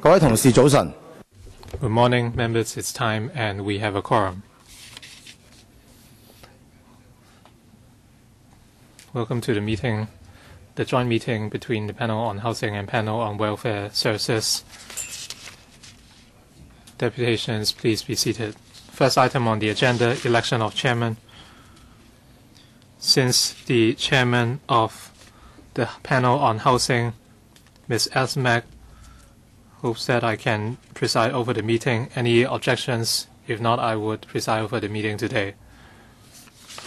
各位同事早晨。Good morning, members. It's time, and we have a quorum. Welcome to the meeting, the joint meeting between the panel on housing and panel on welfare services. Deputations, please be seated. First item on the agenda, election of chairman. Since the chairman of the panel on housing, Ms. Asmak, hopes that I can preside over the meeting. Any objections? If not, I would preside over the meeting today.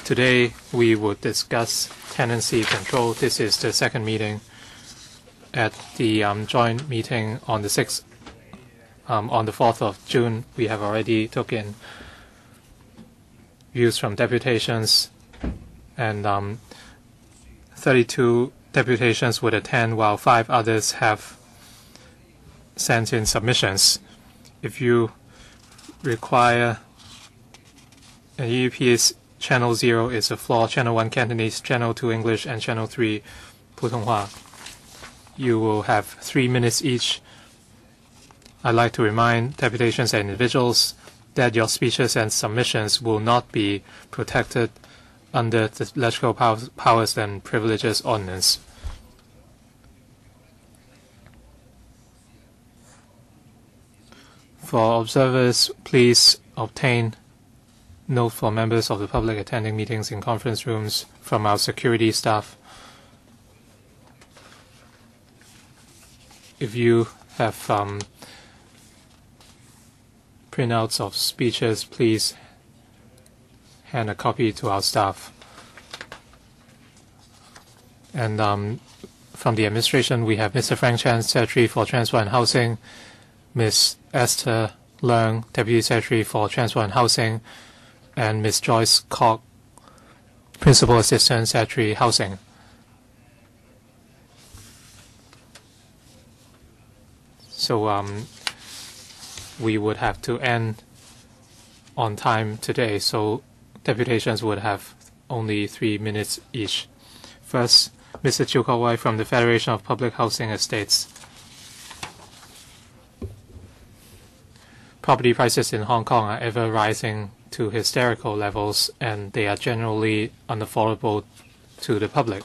Today, we would discuss tenancy control. This is the second meeting. At the joint meeting on the 6th, on the 4th of June, we have already taken views from deputations, and 32 deputations would attend, while 5 others have sent in submissions. If you require an EEP's Channel 0 is a floor, Channel 1 Cantonese, Channel 2 English, and Channel 3 Putonghua. You will have 3 minutes each. I'd like to remind deputations and individuals that your speeches and submissions will not be protected under the Legislative Powers and Privileges Ordinance. For observers, please obtain note for members of the public attending meetings in conference rooms from our security staff. If you have printouts of speeches, please hand a copy to our staff. And from the administration, we have Mr. Frank Chan, Secretary for Transport and Housing, Ms. Esther Leung, Deputy Secretary for Transport and Housing, and Ms. Joyce KWOK, Principal Assistant Secretary Housing. So we would have to end on time today, so deputations would have only 3 minutes each. First, Mr. Chung-hung Wai from the Federation of Public Housing Estates. Property prices in Hong Kong are ever rising to hysterical levels, and they are generally unaffordable to the public.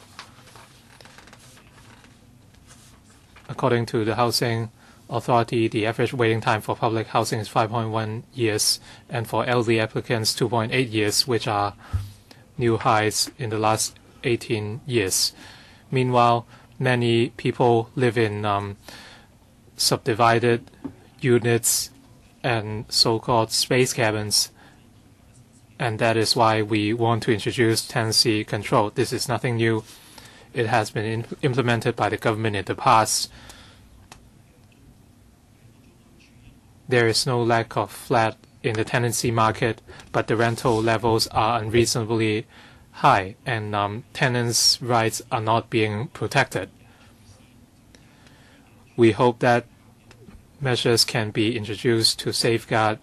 According to the Housing Authority, the average waiting time for public housing is 5.1 years, and for elderly applicants, 2.8 years, which are new highs in the last 18 years. Meanwhile, many people live in subdivided units and so-called space cabins, and that is why we want to introduce tenancy control. This is nothing new. It has been implemented by the government in the past. There is no lack of flat in the tenancy market, but the rental levels are unreasonably high, and tenants' rights are not being protected. We hope that measures can be introduced to safeguard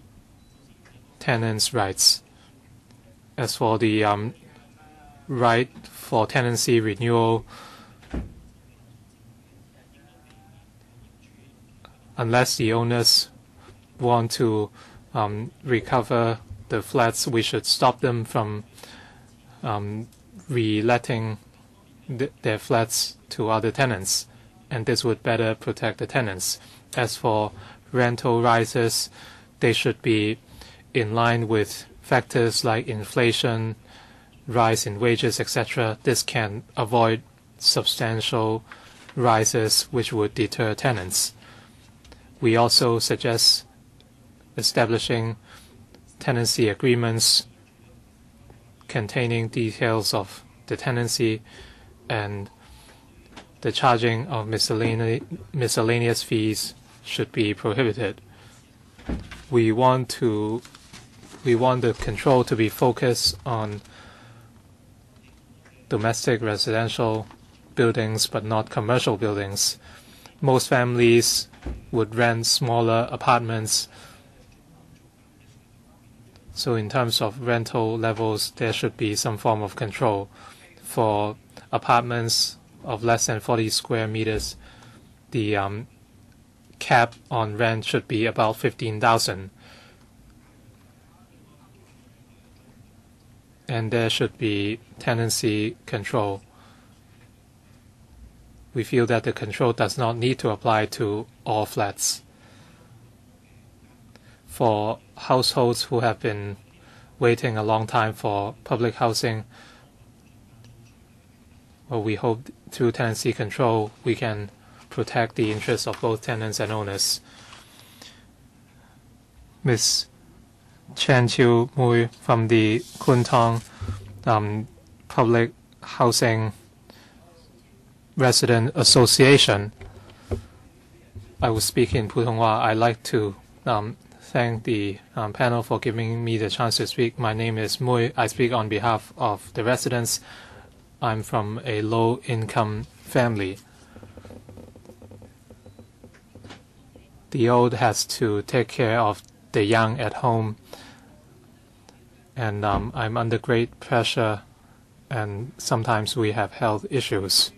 tenants' rights. As for the right for tenancy renewal, unless the owners want to recover the flats, we should stop them from reletting their flats to other tenants, and this would better protect the tenants. As for rental rises, they should be in line with factors like inflation, rise in wages, etc. This can avoid substantial rises which would deter tenants. We also suggest establishing tenancy agreements containing details of the tenancy, and the charging of miscellaneous fees should be prohibited. We want the control to be focused on domestic residential buildings, but not commercial buildings. Most families would rent smaller apartments. So in terms of rental levels, there should be some form of control. For apartments of less than 40 square meters, the cap on rent should be about 15,000. And there should be tenancy control. We feel that the control does not need to apply to all flats. For households who have been waiting a long time for public housing, well, we hope through tenancy control we can protect the interests of both tenants and owners. Ms. Chen Chiu Mui from the Kwun Tong Public Housing Resident Association. I will speak in Putonghua. I'd like to thank the panel for giving me the chance to speak. My name is Mui. I speak on behalf of the residents. I'm from a low-income family. The old has to take care of the young at home, and I'm under great pressure, and sometimes we have health issues.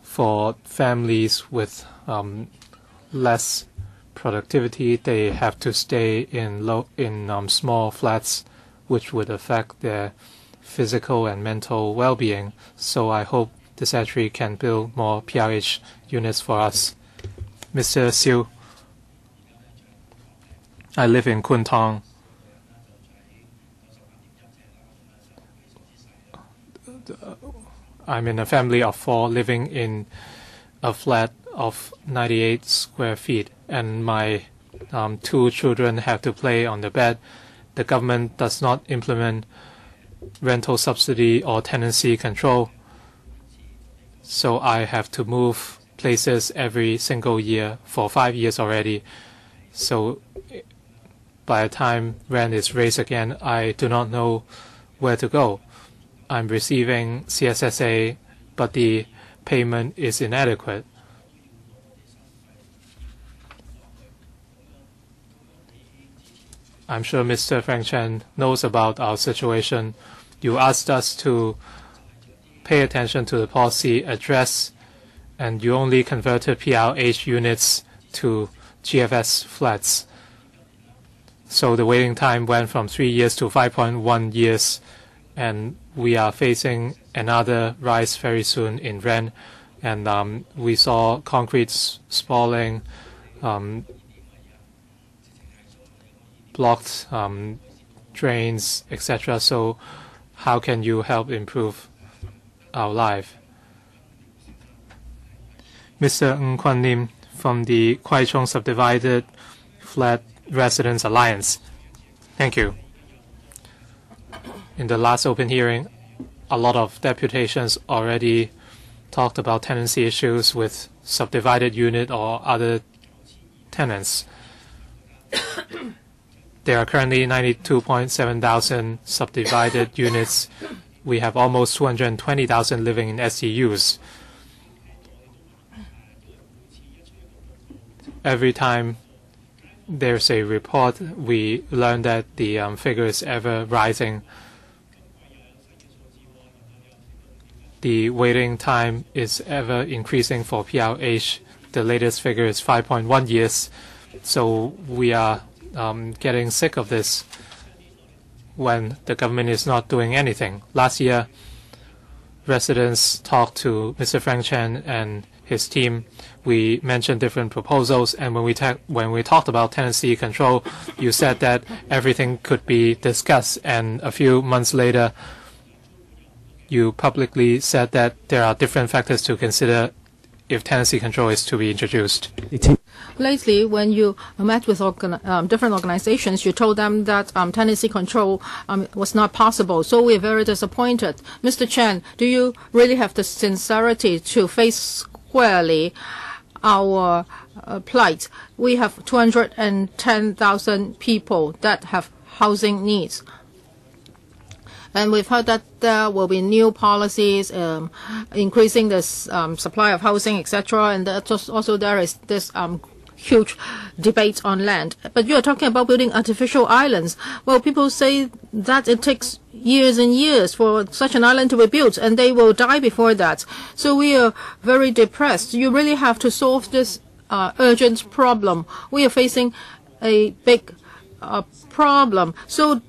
For families with less productivity, they have to stay in small flats, which would affect their physical and mental well-being. So I hope the Secretary can build more PRH units for us. Mr. Siu, I live in Kwun Tong. I'm in a family of 4 living in a flat of 98 square feet, and my 2 children have to play on the bed. The government does not implement rental subsidy or tenancy control, so I have to move places every single year for 5 years already. So by the time rent is raised again, I do not know where to go. I'm receiving CSSA, but the payment is inadequate. I'm sure Mr. Frank Chen knows about our situation. You asked us to pay attention to the policy address, and you only converted PRH units to GFS flats. So the waiting time went from 3 years to 5.1 years, and we are facing another rise very soon in rent. And we saw concrete spalling, blocked drains, etc. So how can you help improve our life? Mr. Ng Kwan Lim from the Kwai-chung Subdivided Flat Residents Alliance. Thank you. In the last open hearing, a lot of deputations already talked about tenancy issues with subdivided unit or other tenants. There are currently 92.7 thousand subdivided units. We have almost 220,000 living in SDUs. Every time there's a report, we learn that the figure is ever rising. The waiting time is ever increasing for PRH. The latest figure is 5.1 years. So we are getting sick of this when the government is not doing anything. Last year, residents talked to Mr. Frank Chen and his team. We mentioned different proposals, and when we talked about tenancy control, you said that everything could be discussed, and a few months later, you publicly said that there are different factors to consider if tenancy control is to be introduced. Lately, when you met with different organizations, you told them that tenancy control was not possible. So we're very disappointed. Mr. Chen, do you really have the sincerity to face squarely our plight? We have 210,000 people that have housing needs. And we've heard that there will be new policies increasing the supply of housing, etc. And that also there is this huge debates on land. But you are talking about building artificial islands. Well, people say that it takes years and years for such an island to be built, and they will die before that. So we are very depressed. You really have to solve this urgent problem. We are facing a big problem. So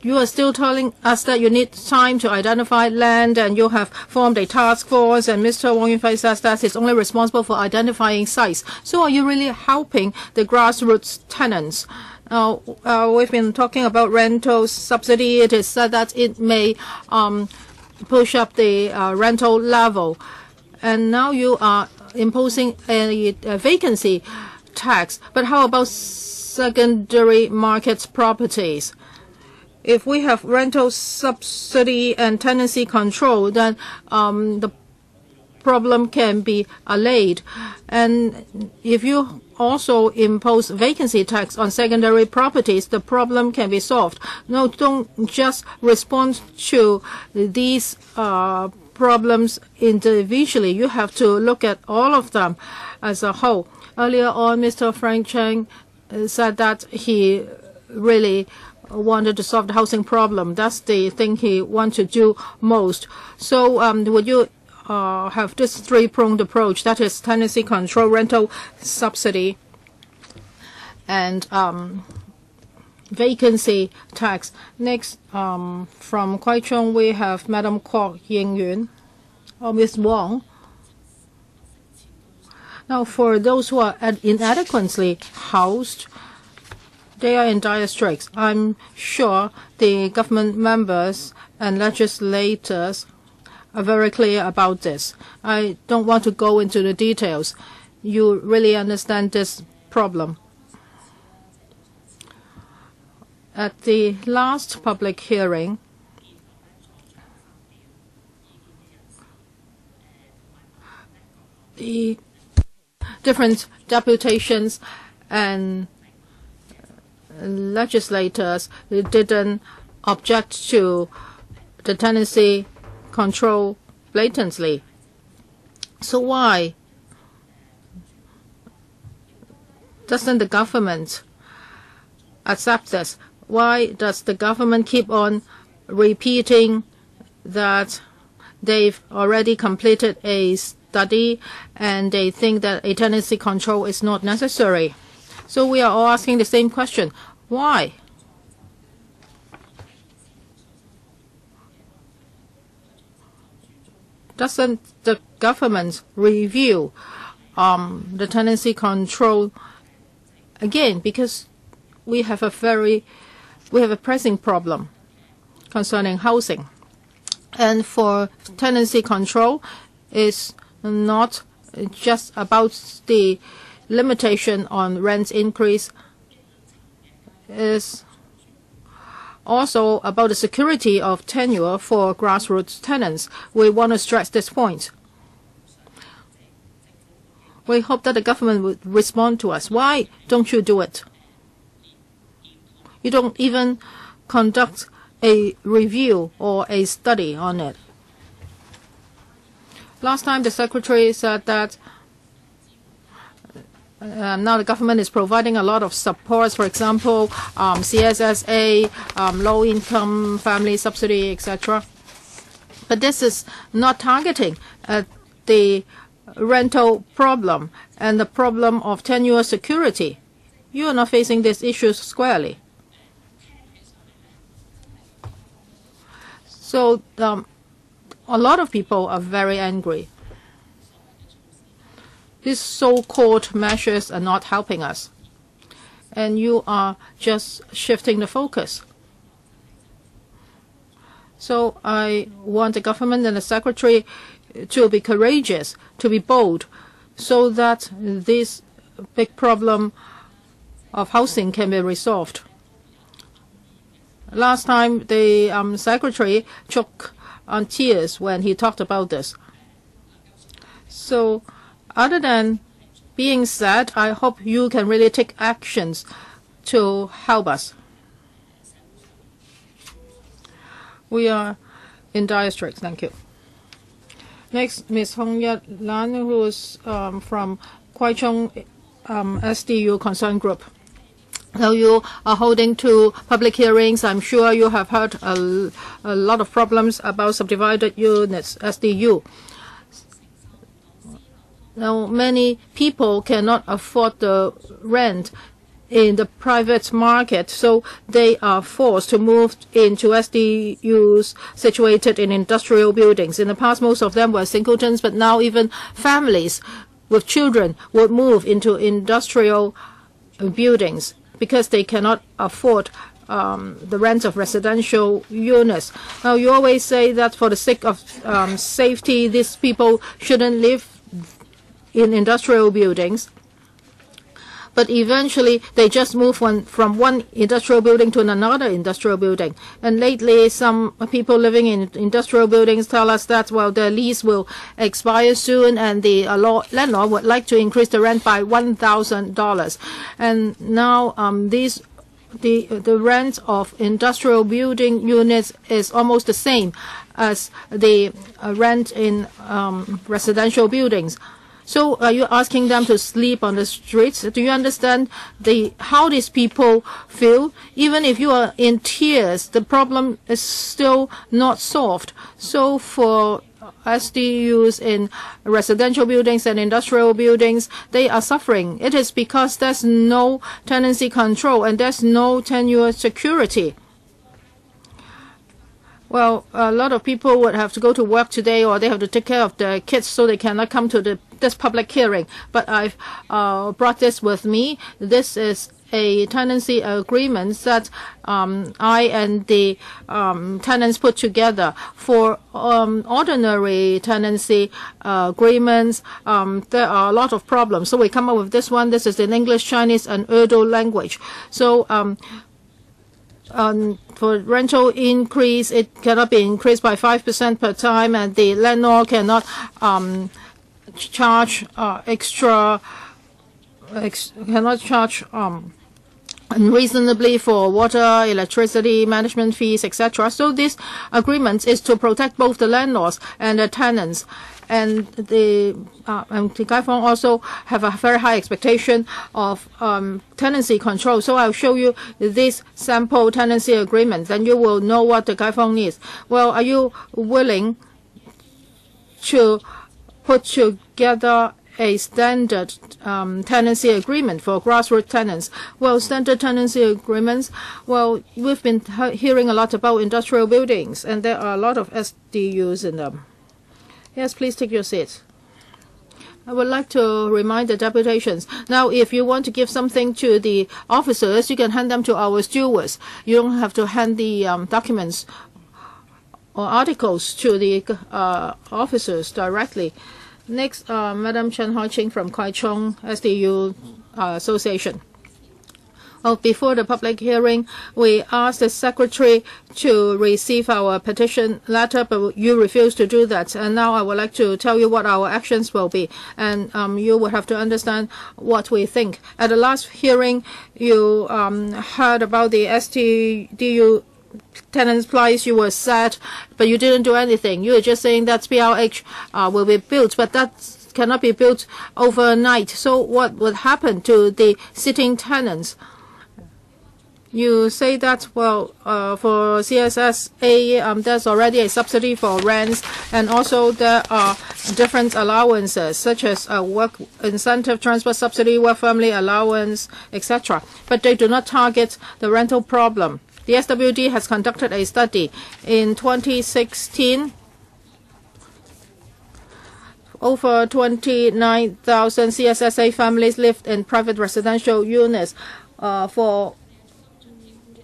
you are still telling us that you need time to identify land, and you have formed a task force, and Mr. Wang Yunfei says that he's only responsible for identifying sites. So are you really helping the grassroots tenants? We've been talking about rental subsidy. It is said that it may push up the rental level. And now you are imposing a vacancy tax. But how about secondary market properties? If we have rental subsidy and tenancy control, then the problem can be allayed. And if you also impose vacancy tax on secondary properties, the problem can be solved. No, don't just respond to these problems individually. You have to look at all of them as a whole. Earlier on, Mr. Frank Cheng said that he really wanted to solve the housing problem. That's the thing he wants to do most. So would you have this three-pronged approach, that is tenancy control, rental subsidy, and vacancy tax? Next, from Kwai Chung, we have Madam Kwok Ying-yun, or Ms. Wong. Now, for those who are inadequately housed, they are in dire straits. I'm sure the government members and legislators are very clear about this. I don't want to go into the details. You really understand this problem. At the last public hearing, the different deputations and legislators didn't object to the tenancy control blatantly. So why doesn't the government accept this? Why does the government keep on repeating that they've already completed a study and they think that a tenancy control is not necessary? So we are all asking the same question. Why? Doesn't the government review the tenancy control again? Because we have a pressing problem concerning housing. And for tenancy control, it's not just about the limitation on rent increase, is also about the security of tenure for grassroots tenants. We want to stress this point. We hope that the government would respond to us. Why don't you do it? You don't even conduct a review or a study on it. Last time the Secretary said that now the government is providing a lot of support, for example, CSSA, low-income family subsidy, etc. But this is not targeting the rental problem and the problem of tenure security. You are not facing these issues squarely. So a lot of people are very angry. These so-called measures are not helping us. And you are just shifting the focus. So I want the government and the Secretary to be courageous, to be bold, so that this big problem of housing can be resolved. Last time, the Secretary choked on tears when he talked about this. So other than being sad, I hope you can really take actions to help us. We are in dire straits. Thank you. Next, Ms. Hong Yat Lan, who is from Kwai Chung SDU concern group. Now you are holding 2 public hearings. I'm sure you have heard a lot of problems about subdivided units, SDU. Now many people cannot afford the rent in the private market, so they are forced to move into SDUs situated in industrial buildings. In the past, most of them were singletons, but now even families with children would move into industrial buildings because they cannot afford the rent of residential units. Now, you always say that for the sake of safety, these people shouldn't live in industrial buildings. But eventually, they just move from one industrial building to another industrial building. And lately, some people living in industrial buildings tell us that, well, their lease will expire soon, and the landlord would like to increase the rent by $1,000. And now, the rent of industrial building units is almost the same as the rent in residential buildings. So are you asking them to sleep on the streets? Do you understand how these people feel? Even if you are in tears, the problem is still not solved. So for SDUs in residential buildings and industrial buildings, they are suffering. It is because there's no tenancy control and there's no tenure security. Well, a lot of people would have to go to work today, or they have to take care of their kids, so they cannot come to this public hearing. But I've brought this with me. This is a tenancy agreement that I and the tenants put together. For ordinary tenancy agreements, there are a lot of problems. So we come up with this one. This is in English, Chinese, and Urdu language. So for rental increase, it cannot be increased by 5% per time, and the landlord cannot charge unreasonably for water, electricity, management fees, etc. So this agreement is to protect both the landlords and the tenants. And the Kai-ming also have a very high expectation of tenancy control. So I'll show you this sample tenancy agreement, then you will know what the Kai-ming needs. Well, are you willing to put together a standard tenancy agreement for grassroots tenants? Well, standard tenancy agreements, well, we've been hearing a lot about industrial buildings, and there are a lot of SDUs in them. Yes, please take your seats. I would like to remind the deputations. Now, if you want to give something to the officers, you can hand them to our stewards. You don't have to hand the documents or articles to the officers directly. Next, Madam Chen Hoi-ching from Kai-chung SDU Association. Well, before the public hearing, we asked the secretary to receive our petition letter, but you refused to do that. And now I would like to tell you what our actions will be. And you will have to understand what we think. At the last hearing, you heard about the SDU tenants' plight. You were sad, but you didn't do anything. You were just saying that PLH will be built, but that cannot be built overnight. So what would happen to the sitting tenants? You say that, well, for CSSA, there's already a subsidy for rents, and also there are different allowances, such as work incentive, transport subsidy, work family allowance, etc. But they do not target the rental problem. The SWD has conducted a study. In 2016, over 29,000 CSSA families lived in private residential units. For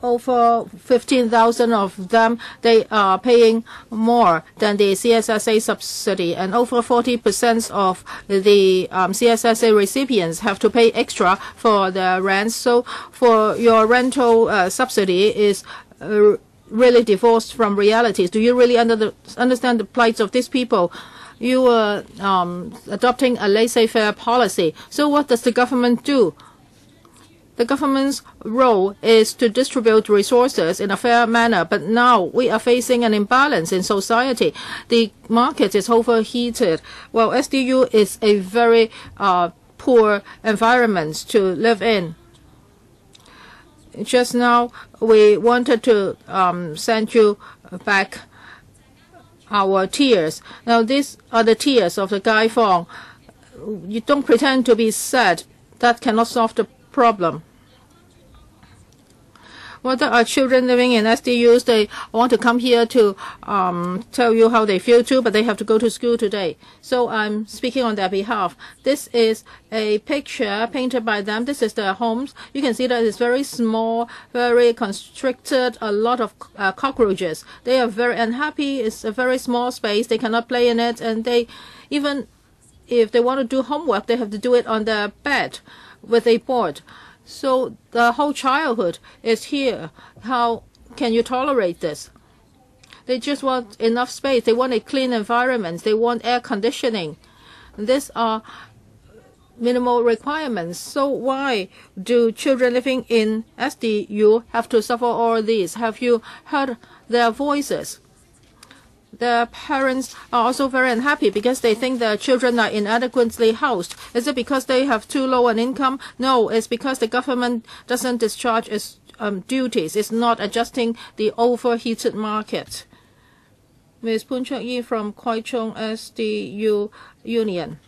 over 15,000 of them, they are paying more than the CSSA subsidy, and over 40% of the CSSA recipients have to pay extra for their rents. So for your rental subsidy is really divorced from realities. Do you really understand the plight of these people? You are adopting a laissez-faire policy. So what does the government do? The government's role is to distribute resources in a fair manner, but now we are facing an imbalance in society. The market is overheated. Well, SDU is a very poor environments to live in. Just now, we wanted to send you back our tears. Now, these are the tears of the Gai Fong. You don't pretend to be sad. That cannot solve the problem. Whether our children living in SDUs, they want to come here to tell you how they feel too, but they have to go to school today. So I'm speaking on their behalf. This is a picture painted by them. This is their homes. You can see that it's very small, very constricted, a lot of cockroaches. They are very unhappy. It's a very small space. They cannot play in it, and they, even if they want to do homework, they have to do it on their bed with a board. So the whole childhood is here. How can you tolerate this? They just want enough space. They want a clean environment. They want air conditioning. These are minimal requirements. So why do children living in SDU have to suffer all these? Have you heard their voices? Their parents are also very unhappy because they think their children are inadequately housed. Is it because they have too low an income? No, it's because the government doesn't discharge its duties. It's not adjusting the overheated market. Ms. Poon Chuk-yi from Kwai Chung SDU Union.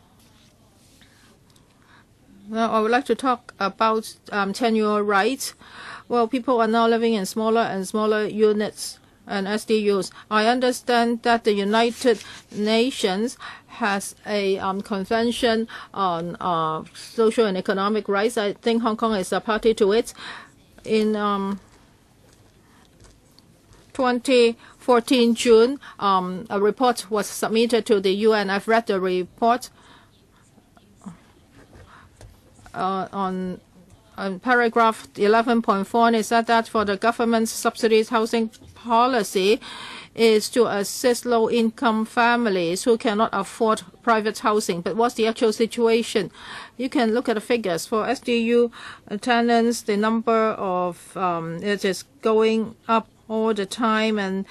Now, I would like to talk about tenure rights. Well, people are now living in smaller and smaller units and SDUs. I understand that the United Nations has a convention on social and economic rights. I think Hong Kong is a party to it. In 2014 June, a report was submitted to the UN. I've read the report. On paragraph 11.4, it said that for the government's subsidies housing policy is to assist low-income families who cannot afford private housing. But what's the actual situation? You can look at the figures. For SDU tenants, the number of it is going up all the time, and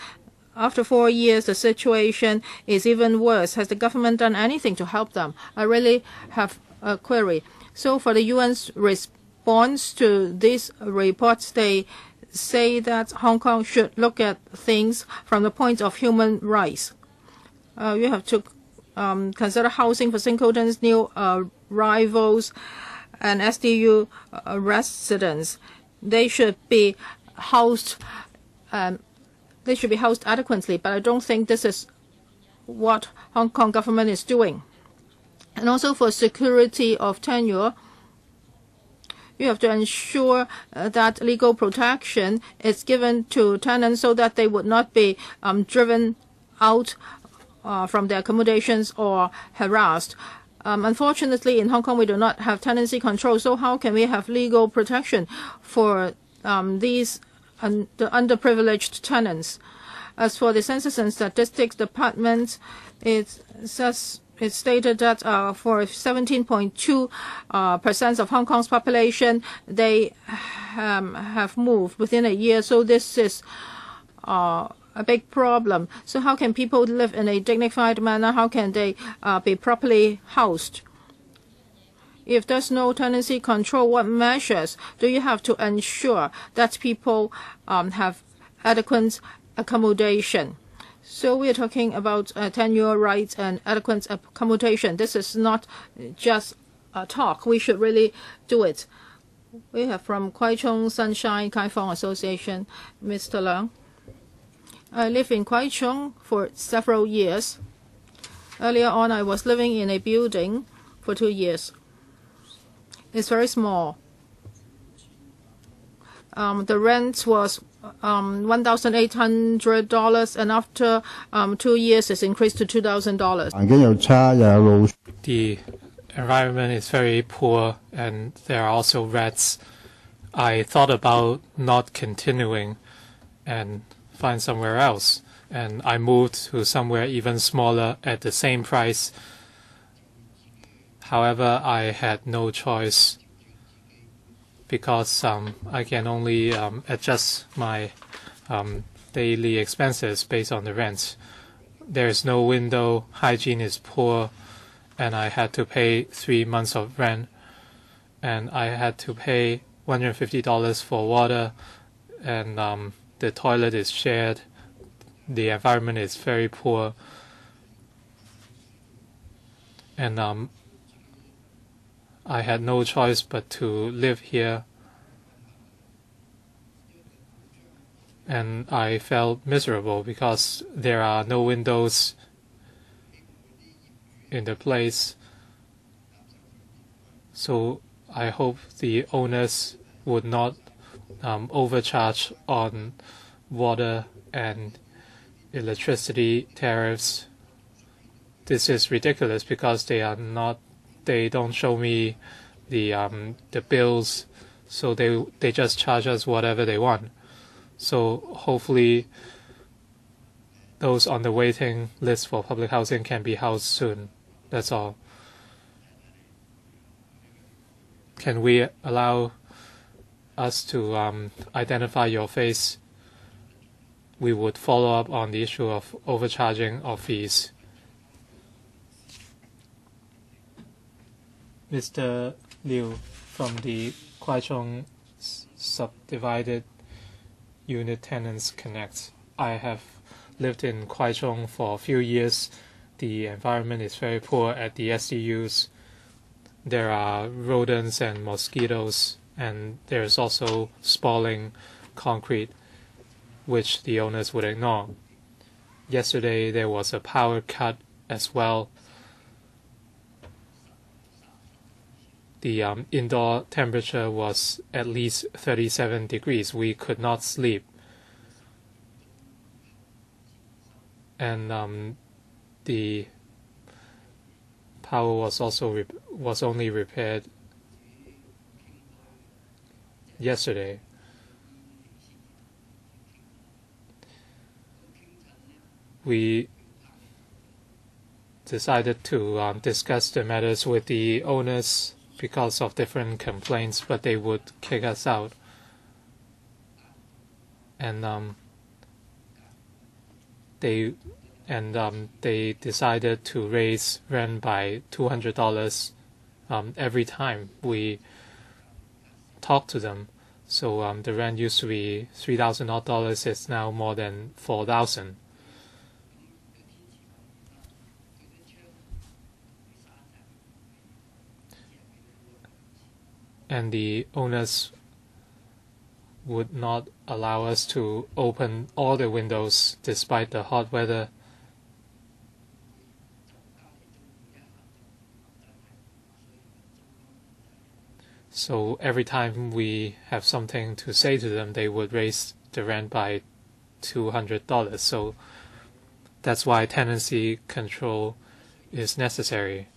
after 4 years, the situation is even worse. Has the government done anything to help them? I really have a query. So for the UN's response to these reports, they say that Hong Kong should look at things from the point of human rights. You have to consider housing for singletons, new arrivals, and SDU residents. They should be housed. They should be housed adequately, but I don't think this is what Hong Kong government is doing. And also for security of tenure, you have to ensure that legal protection is given to tenants so that they would not be driven out from their accommodations or harassed. Unfortunately, in Hong Kong, we do not have tenancy control, so how can we have legal protection for these the underprivileged tenants? As for the Census and Statistics Department, it says it's stated that for 17.2% of Hong Kong's population, they have moved within a year. So this is a big problem. So how can people live in a dignified manner? How can they be properly housed? If there's no tenancy control, what measures do you have to ensure that people have adequate accommodation? So we are talking about tenure rights and adequate accommodation. This is not just a talk. We should really do it. We have from Kwai Chung Sunshine Kai Fong Association, Mr. Leung. I live in Kwai Chung for several years. Earlier on, I was living in a building for 2 years. It's very small. The rent was $1,800, and after 2 years, it's increased to $2,000. The environment is very poor, and there are also rats. I thought about not continuing and find somewhere else, and I moved to somewhere even smaller at the same price. However, I had no choice because I can only adjust my daily expenses based on the rent. There is no window, hygiene is poor, and I had to pay 3 months of rent, and I had to pay $150 for water, and the toilet is shared. The environment is very poor, and I had no choice but to live here, and I felt miserable because there are no windows in the place. So I hope the owners would not overcharge on water and electricity tariffs. This is ridiculous because they don't show me the bills, so they just charge us whatever they want. So hopefully those on the waiting list for public housing can be housed soon. That's all. Can we allow us to identify your face? We would follow up on the issue of overcharging of fees. Mr. Liu from the Kwai-chung Subdivided Unit Tenants Connect. I have lived in Kwai-chung for a few years. The environment is very poor at the SDUs. There are rodents and mosquitoes, and there's also spalling concrete, which the owners would ignore. Yesterday there was a power cut as well. The indoor temperature was at least 37 degrees. We could not sleep. And the power was also was only repaired yesterday. We decided to discuss the matters with the owners because of different complaints, but they would kick us out. And they decided to raise rent by $200 every time we talked to them. So the rent used to be $3,000. It's now more than $4,000. And the owners would not allow us to open all the windows despite the hot weather. So every time we have something to say to them, they would raise the rent by $200. So that's why tenancy control is necessary.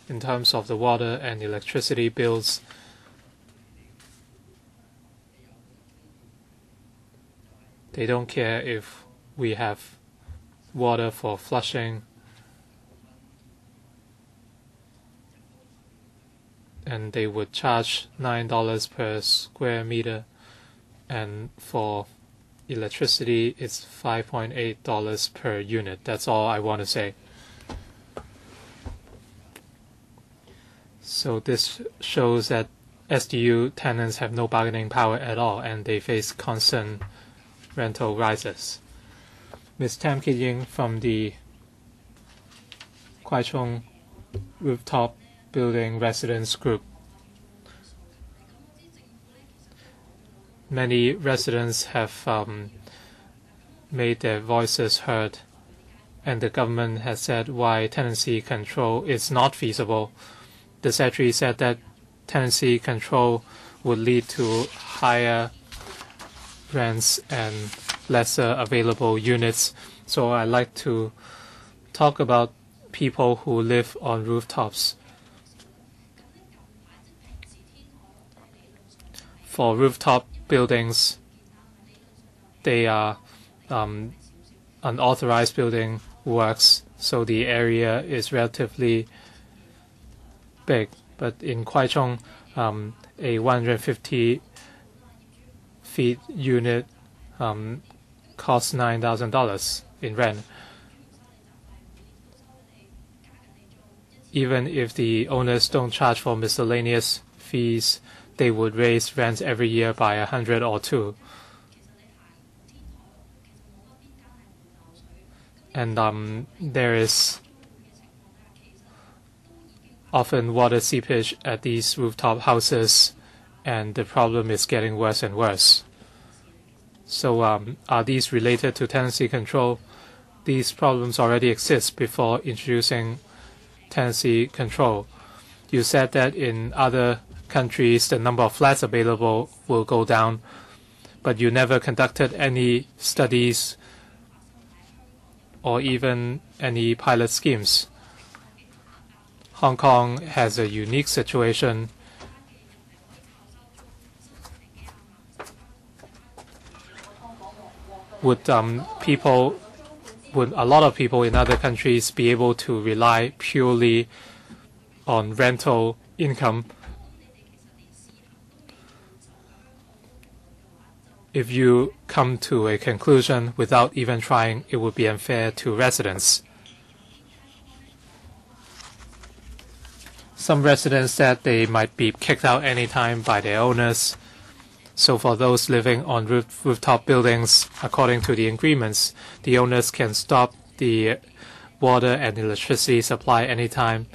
In terms of the water and electricity bills, they don't care if we have water for flushing, and they would charge $9 per square meter, and for electricity it's $5.8 per unit. That's all I want to say. So this shows that SDU tenants have no bargaining power at all, and they face constant rental rises. Ms. Tam Ki-ying from the Kwai-chung Rooftop Building Residents Group. Many residents have made their voices heard, and the government has said why tenancy control is not feasible. The Secretary said that tenancy control would lead to higher rents and lesser available units. So I'd like to talk about people who live on rooftops. For rooftop buildings, they are unauthorized building works, so the area is relatively big. But in Kwai-chung, a 150 feet unit costs $9,000 in rent. even if the owners don't charge for miscellaneous fees, they would raise rents every year by 100 or 2. And there is often water seepage at these rooftop houses, and the problem is getting worse and worse. So are these related to tenancy control? These problems already exist before introducing tenancy control. You said that in other countries the number of flats available will go down, but you never conducted any studies or even any pilot schemes. Hong Kong has a unique situation. Would a lot of people in other countries be able to rely purely on rental income? If you come to a conclusion without even trying, it would be unfair to residents. Some residents said they might be kicked out anytime by their owners. So for those living on rooftop buildings, according to the agreements, the owners can stop the water and electricity supply anytime.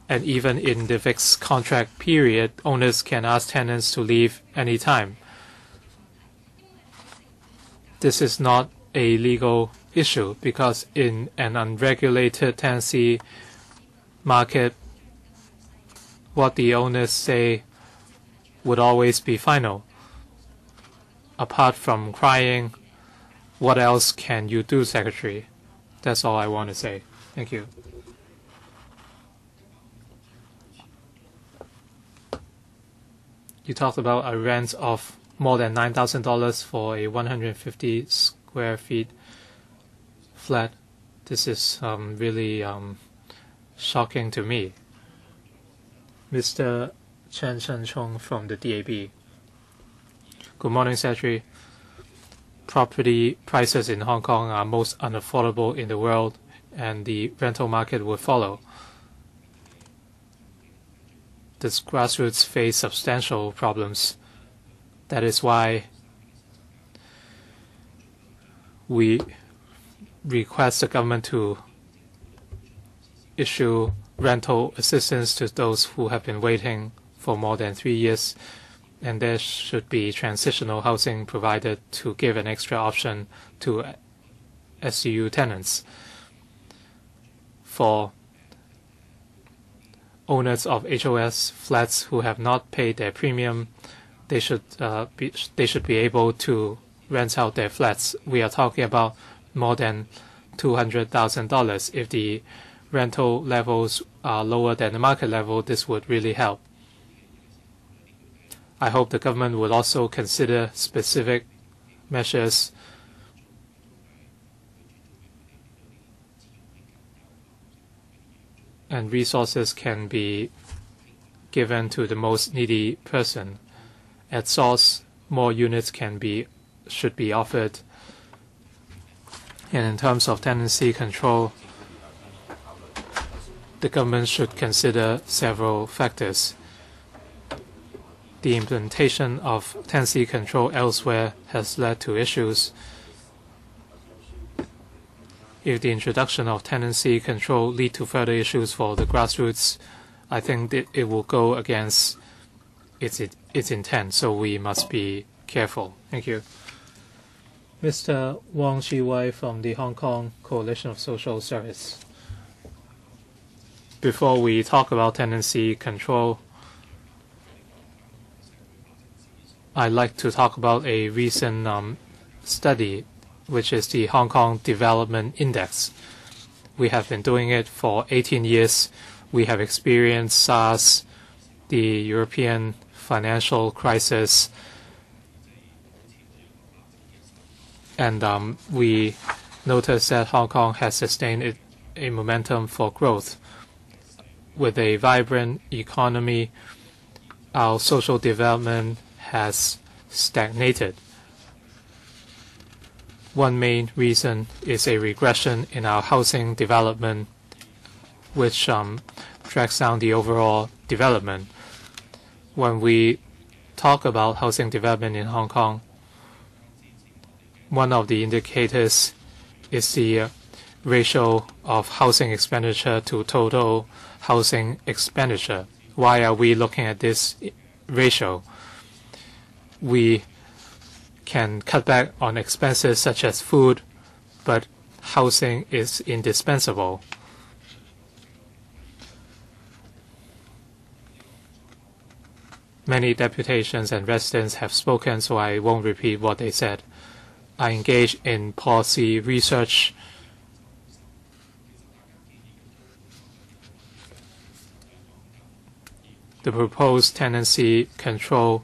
And even in the fixed contract period, owners can ask tenants to leave anytime. This is not a legal issue because in an unregulated tenancy market, what the owners say would always be final. Apart from crying, what else can you do, Secretary? That's all I want to say. Thank you. You talked about a rent of more than $9,000 for a 150 square feet flat. This is really shocking to me. Mr. Chen Chung from the DAB. Good morning, Secretary. Property prices in Hong Kong are most unaffordable in the world, and the rental market will follow. The grassroots face substantial problems. That is why we request the government to issue rental assistance to those who have been waiting for more than 3 years. And there should be transitional housing provided to give an extra option to SUU tenants. For owners of HOS flats who have not paid their premium, they should be able to rent out their flats. We are talking about more than $200,000. If the rental levels are lower than the market level, this would really help. I hope the government would also consider specific measures and resources can be given to the most needy person. At source, more units should be offered. And in terms of tenancy control, the government should consider several factors. The implementation of tenancy control elsewhere has led to issues. If the introduction of tenancy control leads to further issues for the grassroots, I think that it will go against its intent, so we must be careful. Thank you. Mr. Wong Chi-wai from the Hong Kong Coalition of Social Service. Before we talk about tenancy control, I'd like to talk about a recent study, which is the Hong Kong Development Index. We have been doing it for 18 years. We have experienced SARS, the European financial crisis, and we noticed that Hong Kong has sustained a momentum for growth. With a vibrant economy, our social development has stagnated. One main reason is a regression in our housing development, which drags down the overall development. When we talk about housing development in Hong Kong, one of the indicators is the ratio of housing expenditure to total housing expenditure. Why are we looking at this ratio? We can cut back on expenses such as food, but housing is indispensable. Many deputations and residents have spoken, so I won't repeat what they said. I engage in policy research. The proposed tenancy control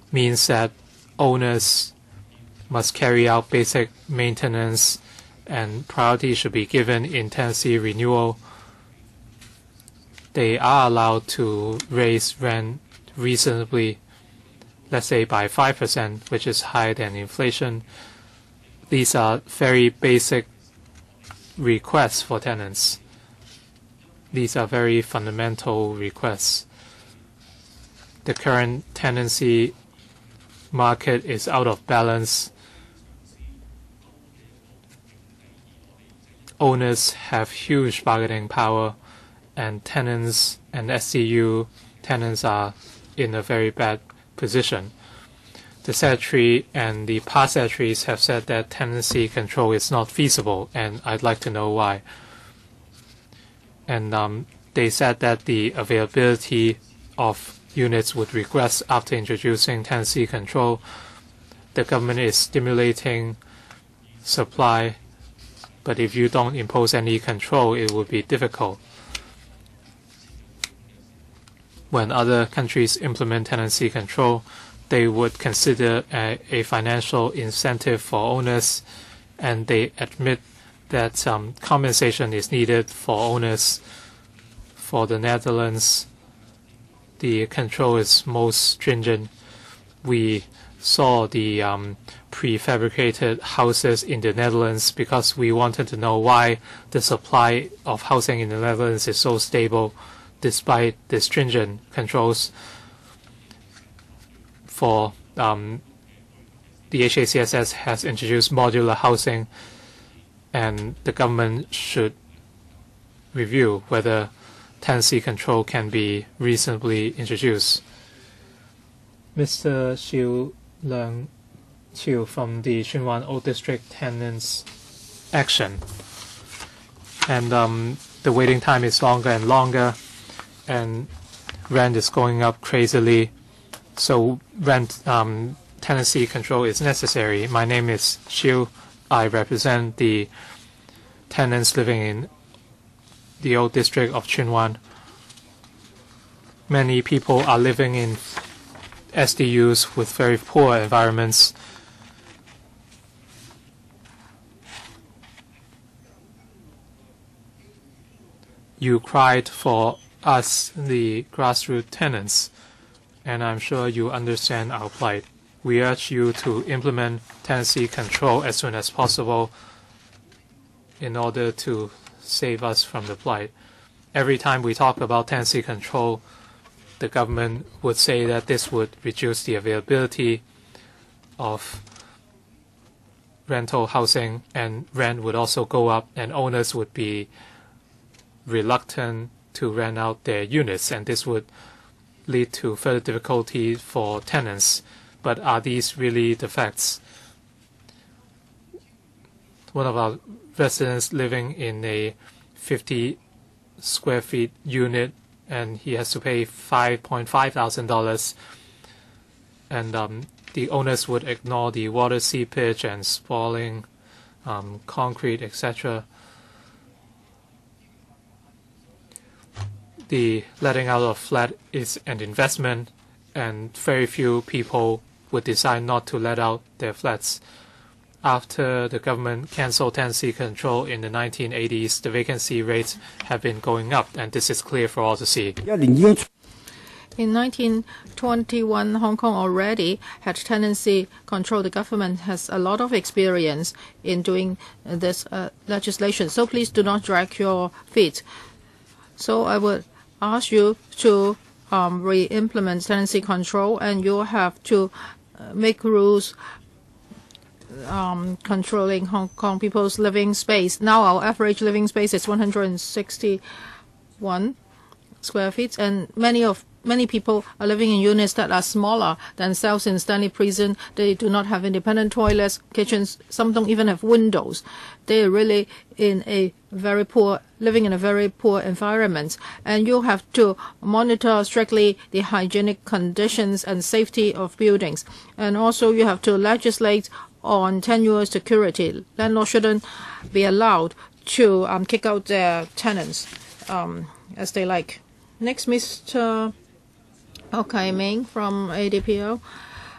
means that owners must carry out basic maintenance and priority should be given in tenancy renewal. They are allowed to raise rent reasonably, let's say by 5%, which is higher than inflation. These are very basic requests for tenants. These are very fundamental requests. The current tenancy market is out of balance. Owners have huge bargaining power, and tenants and SCU tenants are in a very bad position. The Secretary and the past Secretaries have said that tenancy control is not feasible, and I'd like to know why. And they said that the availability of units would regress after introducing tenancy control. The government is stimulating supply, but if you don't impose any control, it would be difficult. When other countries implement tenancy control, they would consider a financial incentive for owners, and they admit that compensation is needed for owners. For the Netherlands, the control is most stringent. We saw the prefabricated houses in the Netherlands because we wanted to know why the supply of housing in the Netherlands is so stable despite the stringent controls. For the HKCSS has introduced modular housing, and the government should review whether tenancy control can be reasonably introduced. Mr. Xiu Leung Chiu from the Chunwan Old District Tenants Action. And the waiting time is longer and longer, and rent is going up crazily. So rent tenancy control is necessary. My name is Xiu. I represent the tenants living in the old district of Chunwan. Many people are living in SDUs with very poor environments. You cried for us, the grassroots tenants, and I'm sure you understand our plight. We urge you to implement tenancy control as soon as possible in order to save us from the plight. Every time we talk about tenancy control, the government would say that this would reduce the availability of rental housing, and rent would also go up, and owners would be reluctant to rent out their units, and this would lead to further difficulty for tenants. But are these really the facts? One of our residents living in a 50 square feet unit, and he has to pay $5,500, and the owners would ignore the water seepage and spoiling concrete, etc. The letting out of flat is an investment, and very few people would decide not to let out their flats. After the government canceled tenancy control in the 1980s, the vacancy rates have been going up, and this is clear for all to see. In 1921, Hong Kong already had tenancy control. The government has a lot of experience in doing this legislation, so please do not drag your feet. So I would ask you to re-implement tenancy control, and you have to make rules controlling Hong Kong people's living space. Now our average living space is 161 square feet, and many people are living in units that are smaller than cells in Stanley Prison. They do not have independent toilets, kitchens. Some don't even have windows. They are really living in a very poor environment. And you have to monitor strictly the hygienic conditions and safety of buildings. And also you have to legislate on tenure security. Landlords shouldn't be allowed to kick out their tenants as they like. Next, Mr. Kai-ming from ADPO,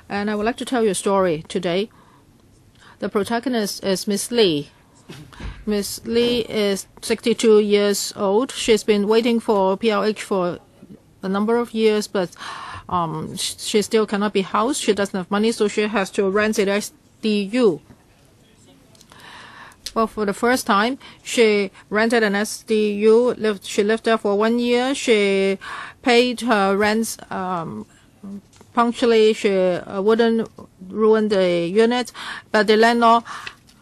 and I would like to tell you a story today. The protagonist is Miss Lee. Miss Lee is 62 years old. She's been waiting for PLH for a number of years, but she still cannot be housed. She doesn't have money, so she has to rent at SDU. Well, for the first time, she rented an SDU. She lived there for 1 year. She paid her rents punctually. She wouldn't ruin the unit. But the landlord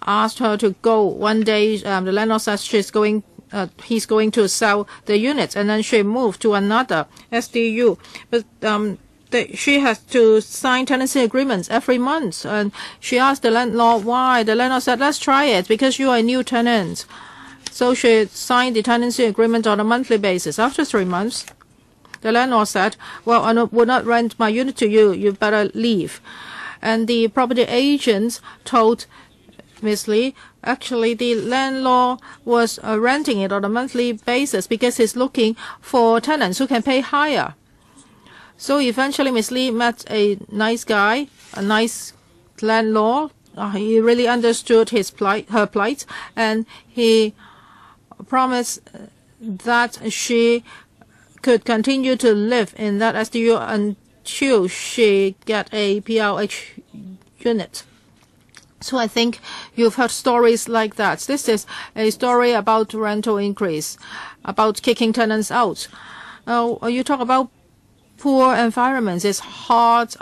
asked her to go. One day, the landlord says he's going to sell the unit. And then she moved to another SDU. But she has to sign tenancy agreements every month. And she asked the landlord why. The landlord said, let's try it because you are a new tenant. So she signed the tenancy agreement on a monthly basis. After 3 months, the landlord said, well, I will not rent my unit to you. You better leave. And the property agents told Miss Lee, actually the landlord was renting it on a monthly basis because he's looking for tenants who can pay higher. So eventually Miss Lee met a nice guy, a nice landlord. He really understood her plight, and he promised that she could continue to live in that SDU until she get a PLH unit. So I think you've heard stories like that. This is a story about rental increase, about kicking tenants out. You talk about poor environments. It's hot,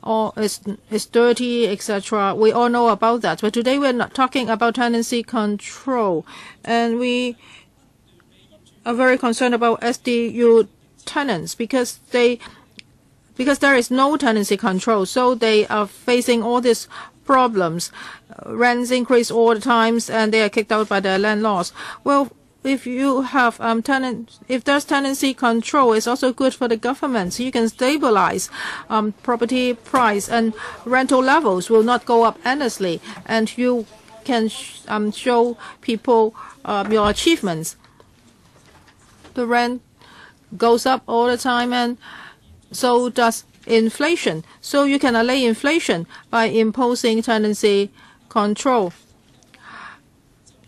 or it's dirty, etc. We all know about that. But today we're not talking about tenancy control, and we are very concerned about SDU tenants because there is no tenancy control, so they are facing all these problems. Rents increase all the times, and they are kicked out by their landlords. Well, if you have if there's tenancy control, it's also good for the government. So you can stabilize property price, and rental levels will not go up endlessly, and you can show people your achievements. The rent goes up all the time, and so does inflation. So you can allay inflation by imposing tenancy control.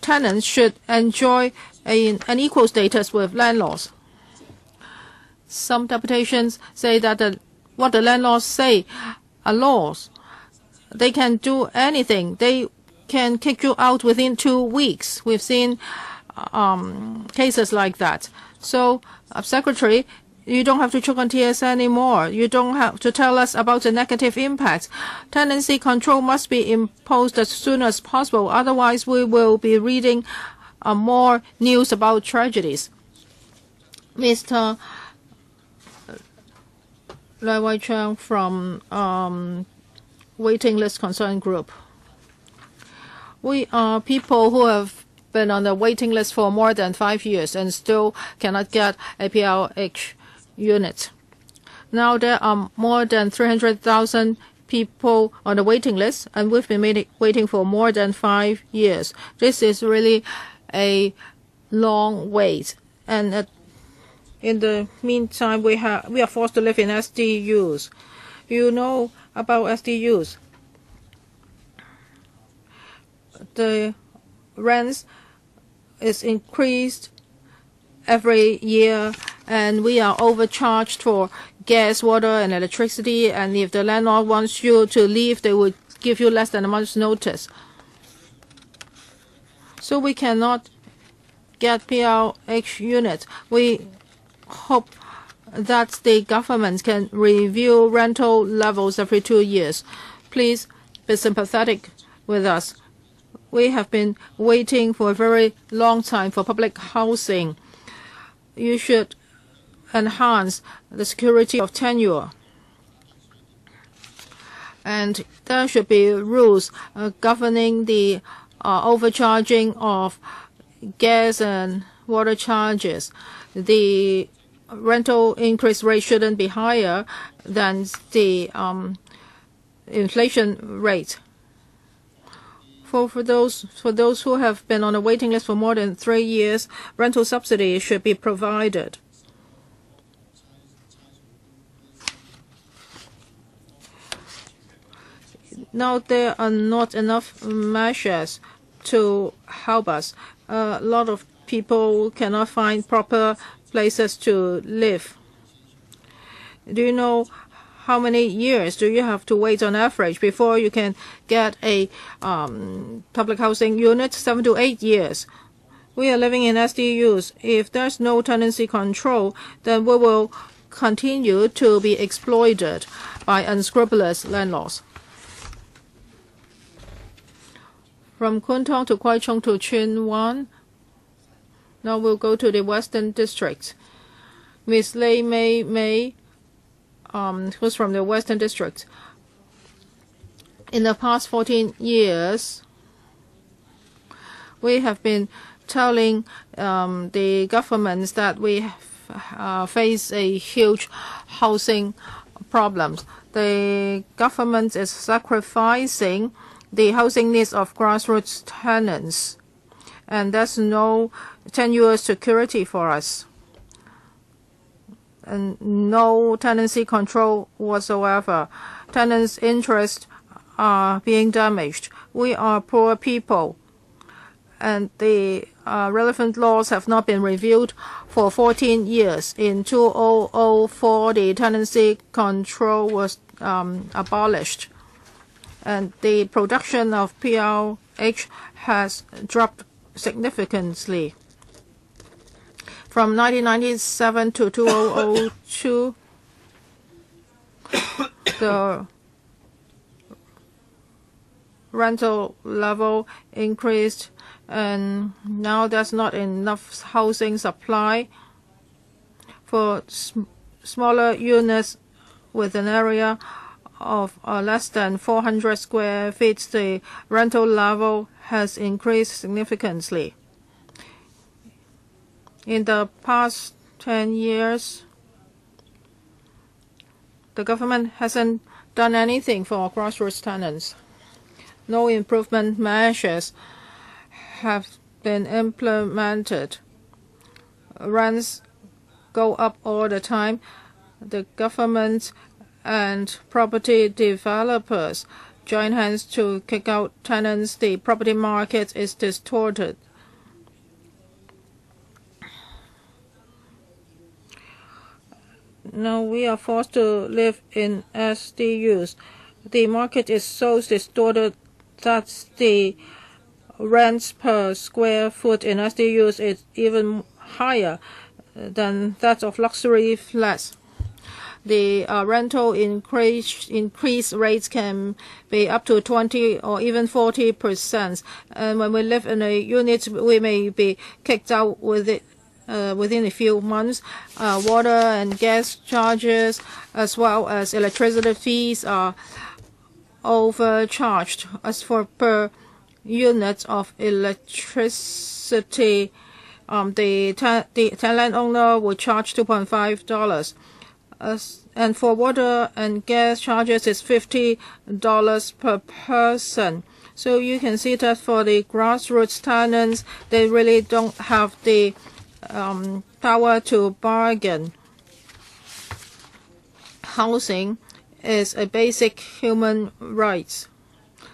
Tenants should enjoy an equal status with landlords. Some deputations say that what the landlords say are laws. They can do anything. They can kick you out within 2 weeks. We've seen cases like that. So, Secretary, you don't have to choke on tears anymore. You don't have to tell us about the negative impacts. Tenancy control must be imposed as soon as possible. Otherwise, we will be reading more news about tragedies. Mr. Wai-keung from Waiting List Concern Group. We are people who have been on the waiting list for more than 5 years and still cannot get a PLH unit. Now there are more than 300,000 people on the waiting list, and we've been waiting for more than 5 years. This is really a long wait, and in the meantime, we are forced to live in SDUs. You know about SDUs. The rents is increased every year, and we are overcharged for gas, water, and electricity. And if the landlord wants you to leave, they would give you less than a month's notice. So we cannot get PLH units. We hope that the government can review rental levels every 2 years. Please be sympathetic with us. We have been waiting for a very long time for public housing. You should enhance the security of tenure. And there should be rules governing the overcharging of gas and water charges. The rental increase rate shouldn't be higher than the inflation rate. For those who have been on a waiting list for more than 3 years, rental subsidy should be provided. Now, there are not enough measures to help us. A lot of people cannot find proper places to live. Do you know how many years do you have to wait on average before you can get a public housing unit? 7 to 8 years. We are living in SDUs. If there's no tenancy control, then we will continue to be exploited by unscrupulous landlords. From Kwun Tong to Kwai Chung to Chin Wan. Now we'll go to the Western District. Ms. Lei Mei, who's from the Western District. In the past 14 years, we have been telling the governments that we face a huge housing problems. The government is sacrificing the housing needs of grassroots tenants, and there's no tenure security for us, and no tenancy control whatsoever. Tenants' interests are being damaged. We are poor people, and the relevant laws have not been reviewed for 14 years. In 2004, the tenancy control was abolished, and the production of PLH has dropped significantly. From 1997 to 2002, the rental level increased, and now there's not enough housing supply. For smaller units with an area of less than 400 square feet, the rental level has increased significantly. In the past 10 years, the government hasn't done anything for grassroots tenants. No improvement measures have been implemented. Rents go up all the time. The government and property developers join hands to kick out tenants. The property market is distorted. Now we are forced to live in SDUs. The market is so distorted that the rents per square foot in SDUs is even higher than that of luxury flats. The rental increase rates can be up to 20 or even 40%. And when we live in a unit, we may be kicked out within a few months. Water and gas charges, as well as electricity fees, are overcharged. As for per unit of electricity, the tenant owner will charge $2.5. And for water and gas charges, it's $50 per person. So you can see that for the grassroots tenants, they really don't have the power to bargain. Housing is a basic human right.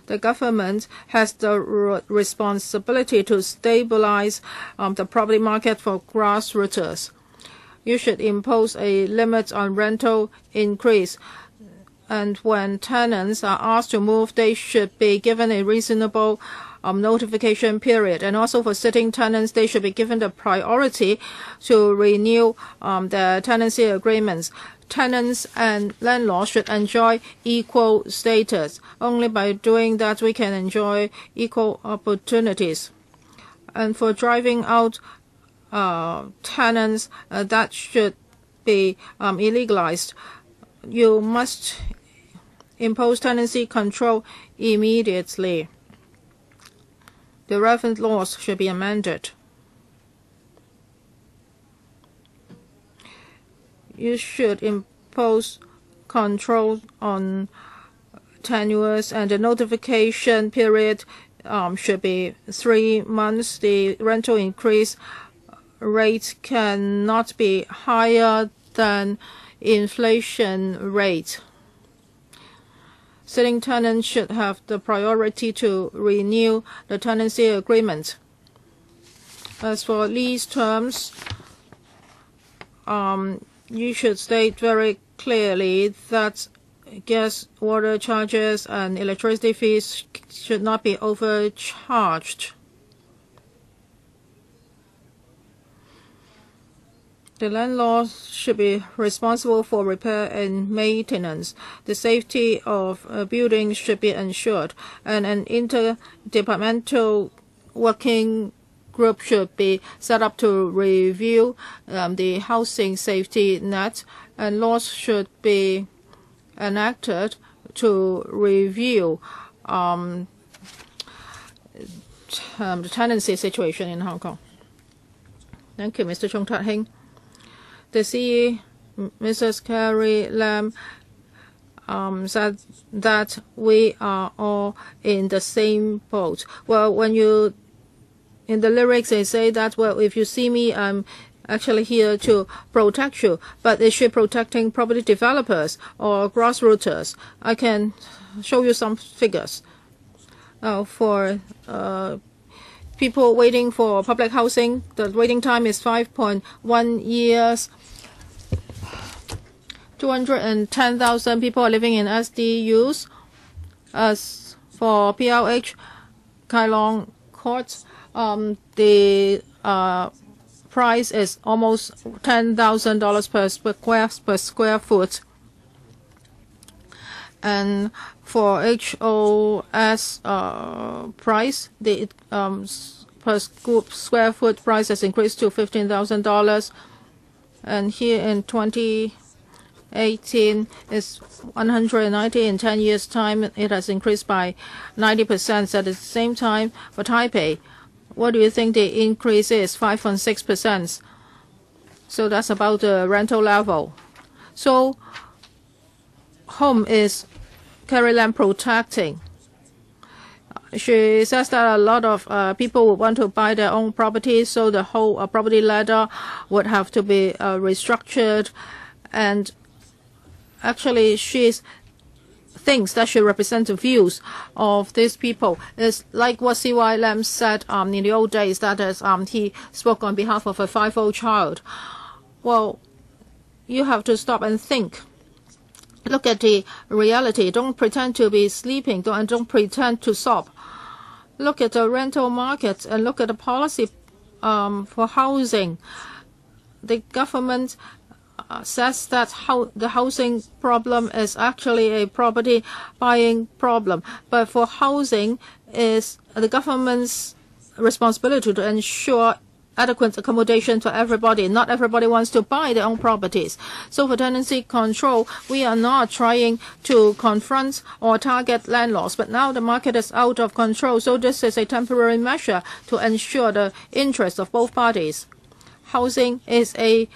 The government has the responsibility to stabilize the property market for grassrooters. You should impose a limit on rental increase. And when tenants are asked to move, they should be given a reasonable notification period. And also for sitting tenants, they should be given the priority to renew their tenancy agreements. Tenants and landlords should enjoy equal status. Only by doing that we can enjoy equal opportunities. And for driving out tenants, that should be illegalized. You must impose tenancy control immediately. The relevant laws should be amended. You should impose control on tenures, and the notification period should be 3 months. The rental increase rate cannot be higher than inflation rate. Sitting tenants should have the priority to renew the tenancy agreement. As for lease terms, you should state very clearly that gas, water charges and electricity fees should not be overcharged. The landlord should be responsible for repair and maintenance. The safety of buildings should be ensured, and an interdepartmental working group should be set up to review the housing safety net, and laws should be enacted to review the tenancy situation in Hong Kong. Thank you, Mr. Chung-hung. The CE, Mrs. Carrie Lam, said that we are all in the same boat. Well, when you, in the lyrics, they say that, well, if you see me, I'm actually here to protect you. But is she protecting property developers or grassrooters? I can show you some figures. For people waiting for public housing, the waiting time is 5.1 years. 210,000 people are living in SDUs. As for PLH, Kai-long Court, the price is almost $10,000 per square foot. And for HOS price, the per square foot price has increased to $15,000. And here in 2018 is 190. In 10 years' time, it has increased by 90%. At the same time, for Taipei, what do you think the increase is? 5.6%. So that's about the rental level. So home is Carrie Lam protecting. She says that a lot of people would want to buy their own property, so the whole property ladder would have to be restructured. And actually, she thinks that she represents the views of these people. It's like what C.Y. Lam said in the old days, that is, he spoke on behalf of a 5-year-old child. Well, you have to stop and think. Look at the reality. Don't pretend to be sleeping. Don't pretend to sob. Look at the rental market and look at the policy for housing. The government says that the housing problem is actually a property buying problem. But for housing, is the government's responsibility to ensure adequate accommodation for everybody. Not everybody wants to buy their own properties. So for tenancy control, we are not trying to confront or target landlords. But now the market is out of control. So this is a temporary measure to ensure the interests of both parties. Housing is a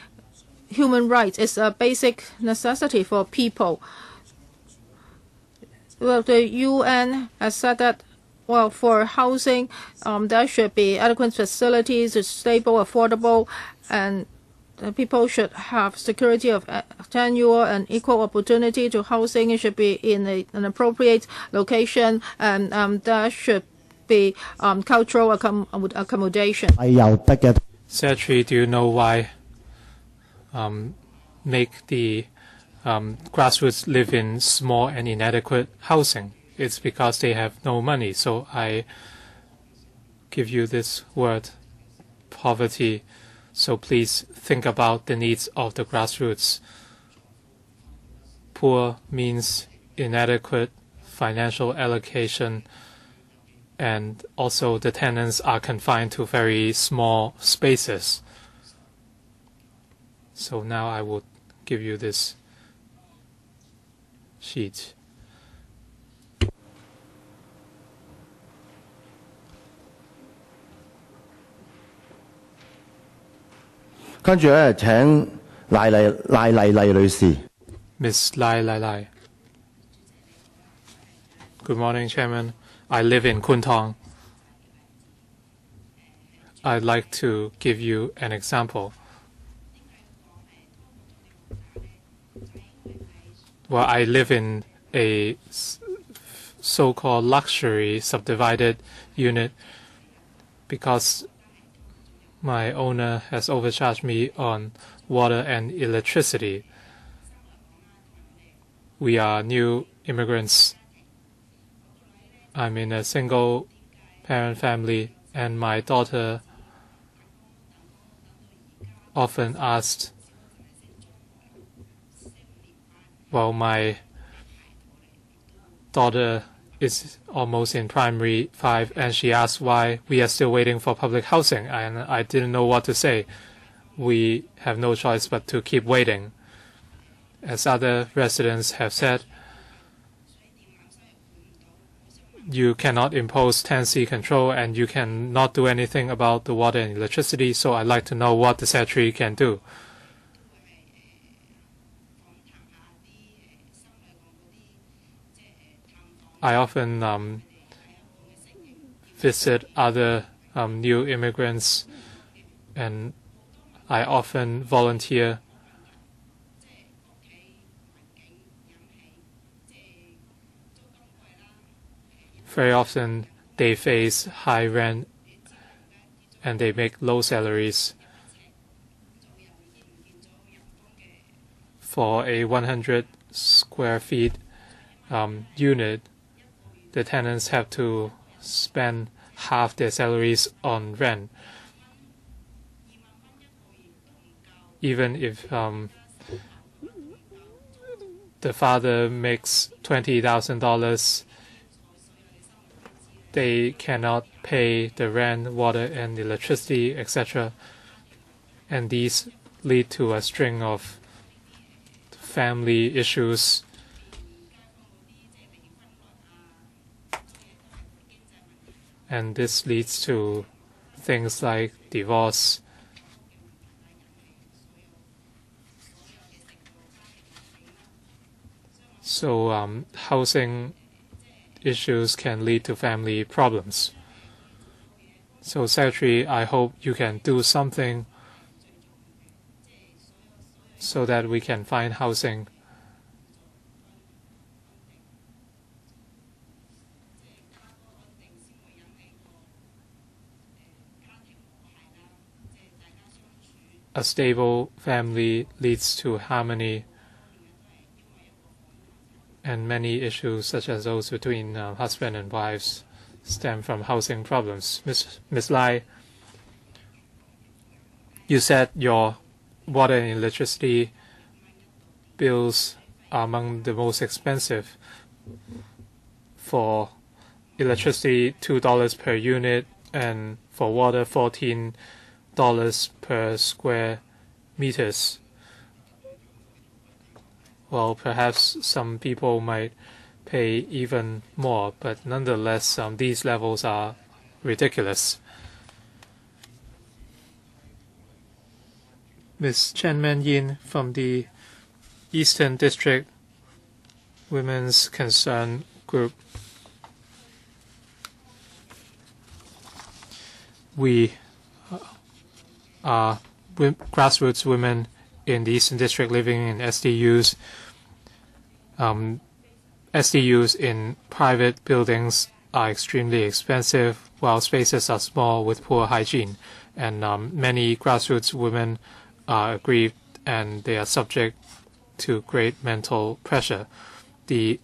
human right. It's a basic necessity for people. Well, the UN has said that, well, for housing, there should be adequate facilities, stable, affordable, and people should have security of tenure and equal opportunity to housing. It should be in an appropriate location, and there should be cultural accommodation. Secretary, do you know why make the grassroots live in small and inadequate housing? It's because they have no money. So I give you this word, poverty. So please think about the needs of the grassroots. Poor means inadequate financial allocation, and also the tenants are confined to very small spaces. So now I will give you this sheet. 跟住咧，請賴麗女士。Miss Lai Lai Lai. Good morning, Chairman. I live in Kuntong. I'd like to give you an example. Well, I live in a so-called luxury subdivided unit because my owner has overcharged me on water and electricity. We are new immigrants. I'm in a single parent family, and my daughter often asked, well, my daughter is almost in primary 5, and she asked why we are still waiting for public housing, and I didn't know what to say. We have no choice but to keep waiting. As other residents have said, you cannot impose tenancy control and you cannot do anything about the water and electricity, so I'd like to know what the Secretary can do. I often visit other new immigrants, and I often volunteer. Very often they face high rent and they make low salaries. For a 100 square feet unit, the tenants have to spend half their salaries on rent. Even if the father makes $20,000, they cannot pay the rent, water, and electricity, etc. And these lead to a string of family issues. And this leads to things like divorce. So housing issues can lead to family problems. So, Secretary, I hope you can do something so that we can find housing. A stable family leads to harmony, and many issues such as those between husband and wives stem from housing problems. Ms. Lai, you said your water and electricity bills are among the most expensive. For electricity, $2 per unit, and for water, $14 per square meters. Well, perhaps some people might pay even more, but nonetheless, these levels are ridiculous. Ms. Chen Men-yin from the Eastern District Women's Concern Group. We are grassroots women in the Eastern District living in SDUs. SDUs in private buildings are extremely expensive, while spaces are small with poor hygiene. And many grassroots women are aggrieved and they are subject to great mental pressure. The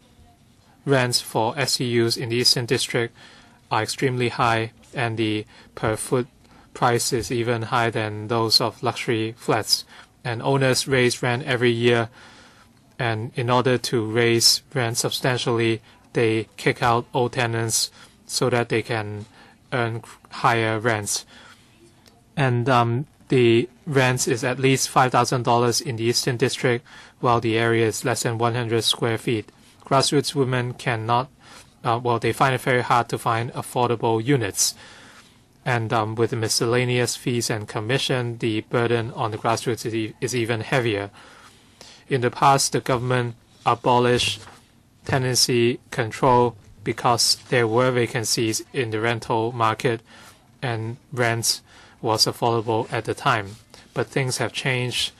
rents for SDUs in the Eastern District are extremely high, and the per foot price is even higher than those of luxury flats. And owners raise rent every year, and in order to raise rent substantially, they kick out old tenants so that they can earn higher rents. And the rent is at least $5,000 in the Eastern District, while the area is less than 100 square feet. Grassroots women cannot, they find it very hard to find affordable units. And with the miscellaneous fees and commission, the burden on the grassroots is even heavier. In the past, the government abolished tenancy control because there were vacancies in the rental market and rents was affordable at the time. But things have changed,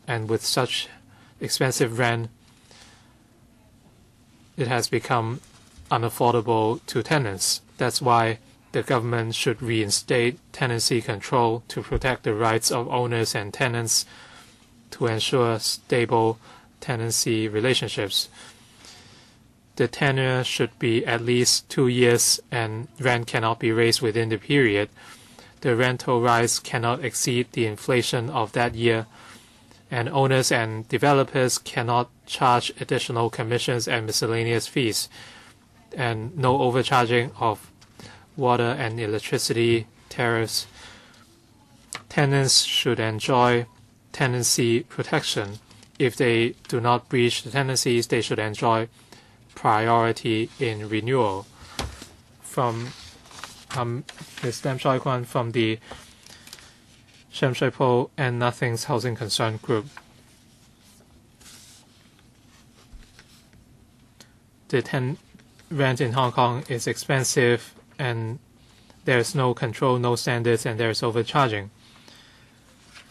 and with such expensive rent, it has become unaffordable to tenants. That's why the government should reinstate tenancy control to protect the rights of owners and tenants to ensure stable tenancy relationships. The tenure should be at least 2 years, and rent cannot be raised within the period. The rental rise cannot exceed the inflation of that year, and owners and developers cannot charge additional commissions and miscellaneous fees, and no overcharging of water and electricity tariffs. Tenants should enjoy tenancy protection. If they do not breach the tenancies, they should enjoy priority in renewal. From Ms. Lam Choi-kwan from the Sham Shui Po and Nothing's Housing Concern Group. The rent in Hong Kong is expensive, and there's no control, no standards, and there's overcharging.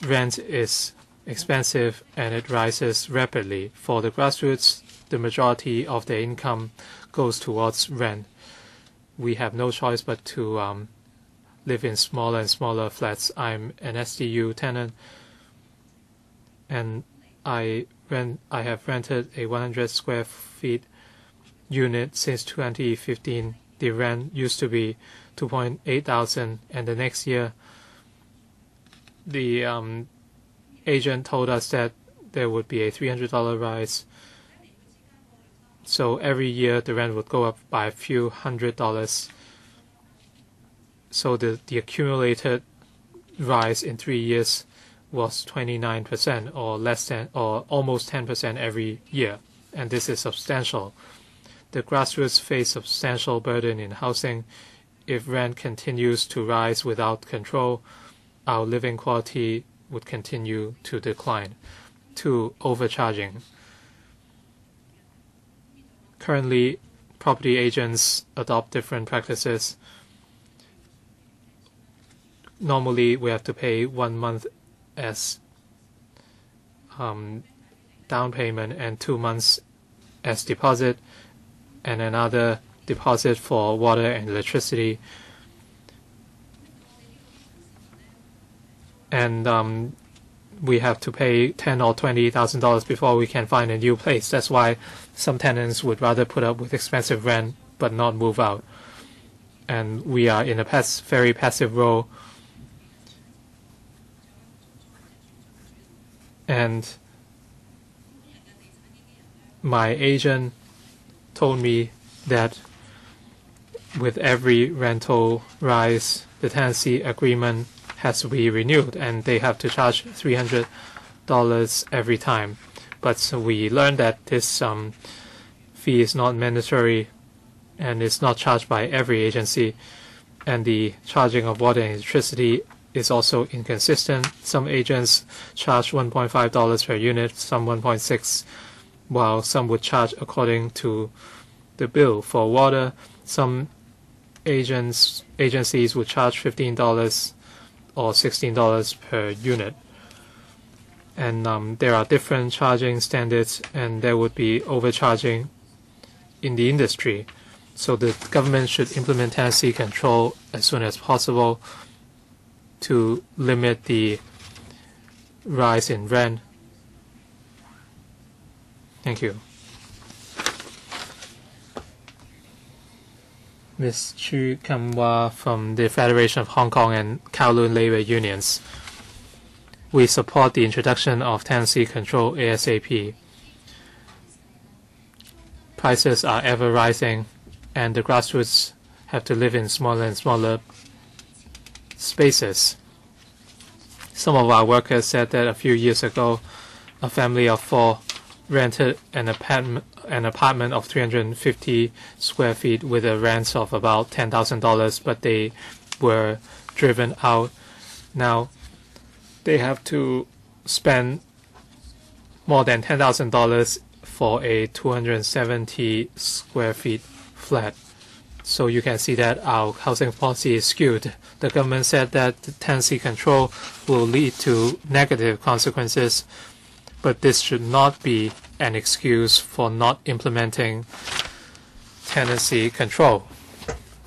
Rent is expensive and it rises rapidly. For the grassroots, the majority of their income goes towards rent. We have no choice but to live in smaller and smaller flats. I'm an SDU tenant, and I have rented a 100 square feet unit since 2015. The rent used to be $2.8 thousand, and the next year the agent told us that there would be a $300 rise. So every year the rent would go up by a few $100s. So the accumulated rise in 3 years was 29%, or almost 10% every year, and this is substantial. The grassroots face substantial burden in housing. If rent continues to rise without control, our living quality would continue to decline. 2. Overcharging. Currently, property agents adopt different practices. Normally, we have to pay 1 month as down payment and 2 months as deposit, and another deposit for water and electricity. And we have to pay $10,000 or $20,000 before we can find a new place. That's why some tenants would rather put up with expensive rent but not move out. And we are in a very passive role. And my agent told me that with every rental rise, the tenancy agreement has to be renewed, and they have to charge $300 every time. But we learned that this fee is not mandatory, and it's not charged by every agency, and the charging of water and electricity is also inconsistent. Some agents charge $1.5 per unit, some $1.6, while some would charge according to the bill. For water, some agencies would charge $15 or $16 per unit. And there are different charging standards, and there would be overcharging in the industry. So the government should implement tenancy control as soon as possible to limit the rise in rent. Thank you. Ms. Chu Kam-wah from the Federation of Hong Kong and Kowloon Labor Unions. We support the introduction of tenancy control ASAP. Prices are ever rising, and the grassroots have to live in smaller and smaller spaces. Some of our workers said that a few years ago, a family of 4 rented an apartment of 350 square feet with a rent of about $10,000, but they were driven out. Now they have to spend more than $10,000 for a 270 square feet flat. So you can see that our housing policy is skewed. The government said that the tenancy control will lead to negative consequences, but this should not be an excuse for not implementing tenancy control.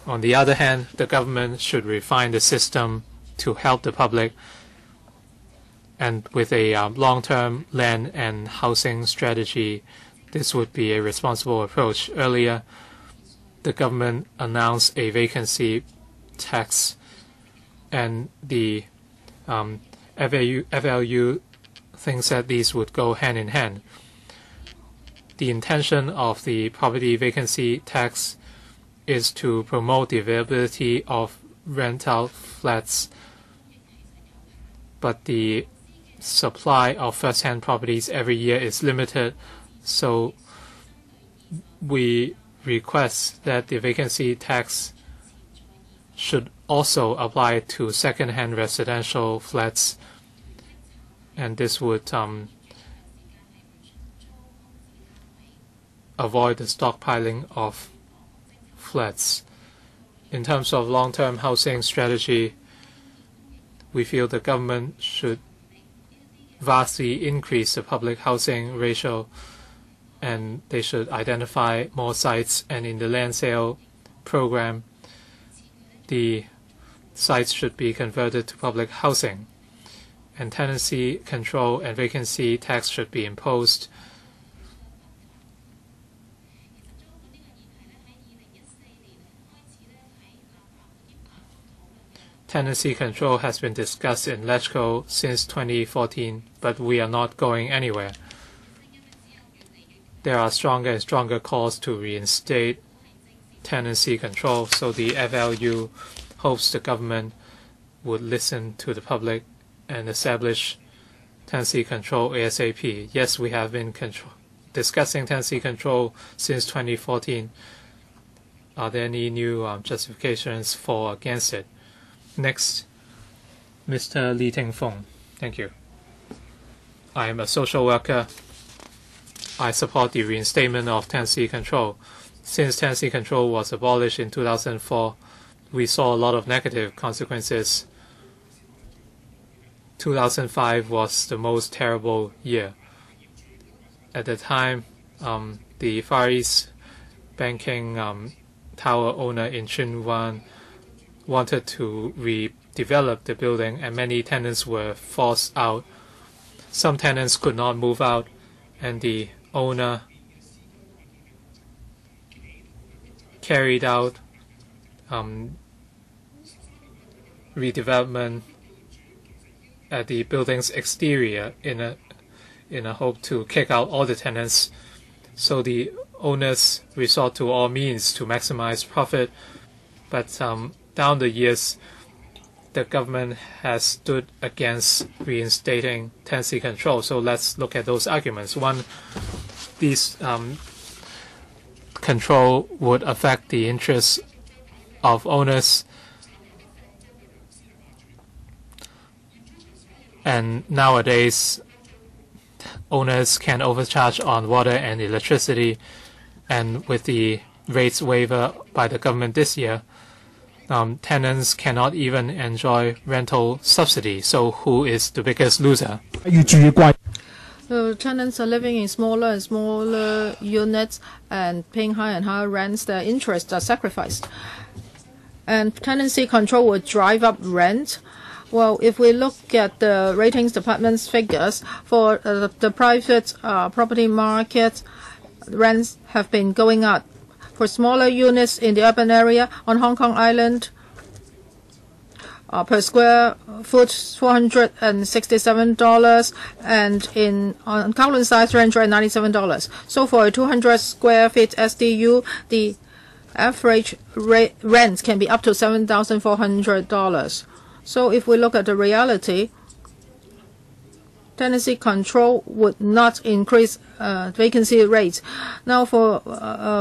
On the other hand, the government should refine the system to help the public, and with a long-term land and housing strategy, this would be a responsible approach. Earlier, the government announced a vacancy tax, and the FLU thinks that these would go hand in hand. The intention of the property vacancy tax is to promote the availability of rental flats, but the supply of first-hand properties every year is limited, so we request that the vacancy tax should also apply to second-hand residential flats, and this would avoid the stockpiling of flats. In terms of long-term housing strategy, we feel the government should vastly increase the public housing ratio, and they should identify more sites, and in the land sale program, the sites should be converted to public housing, and tenancy control and vacancy tax should be imposed. Tenancy control has been discussed in LegCo since 2014, but we are not going anywhere. There are stronger and stronger calls to reinstate tenancy control, so the FLU hopes the government would listen to the public and establish tenancy control ASAP. Yes, we have been discussing tenancy control since 2014. Are there any new justifications for or against it? Next, Mr. Lee Ting-fung. Thank you. I am a social worker. I support the reinstatement of tenancy control. Since tenancy control was abolished in 2004, we saw a lot of negative consequences. 2005 was the most terrible year. At the time, the Far East banking tower owner in Chung-hung wanted to redevelop the building, and many tenants were forced out. Some tenants could not move out, and the owner carried out redevelopment at the building's exterior in a hope to kick out all the tenants. So the owners resort to all means to maximize profit, but down the years, the government has stood against reinstating tenancy control. So let's look at those arguments. One, these control would affect the interests of owners, and nowadays owners can overcharge on water and electricity, and with the rates waiver by the government this year, tenants cannot even enjoy rental subsidy. So who is the biggest loser? So tenants are living in smaller and smaller units and paying higher and higher rents. Their interests are sacrificed. And tenancy control will drive up rent. Well, if we look at the ratings department's figures for the private property market, rents have been going up. for smaller units in the urban area on Hong Kong Island, per square foot $467, and on Kowloon side $397. So for a 200 square feet SDU, the average rent can be up to $7,400. So if we look at the reality, tenancy control would not increase vacancy rates. Now for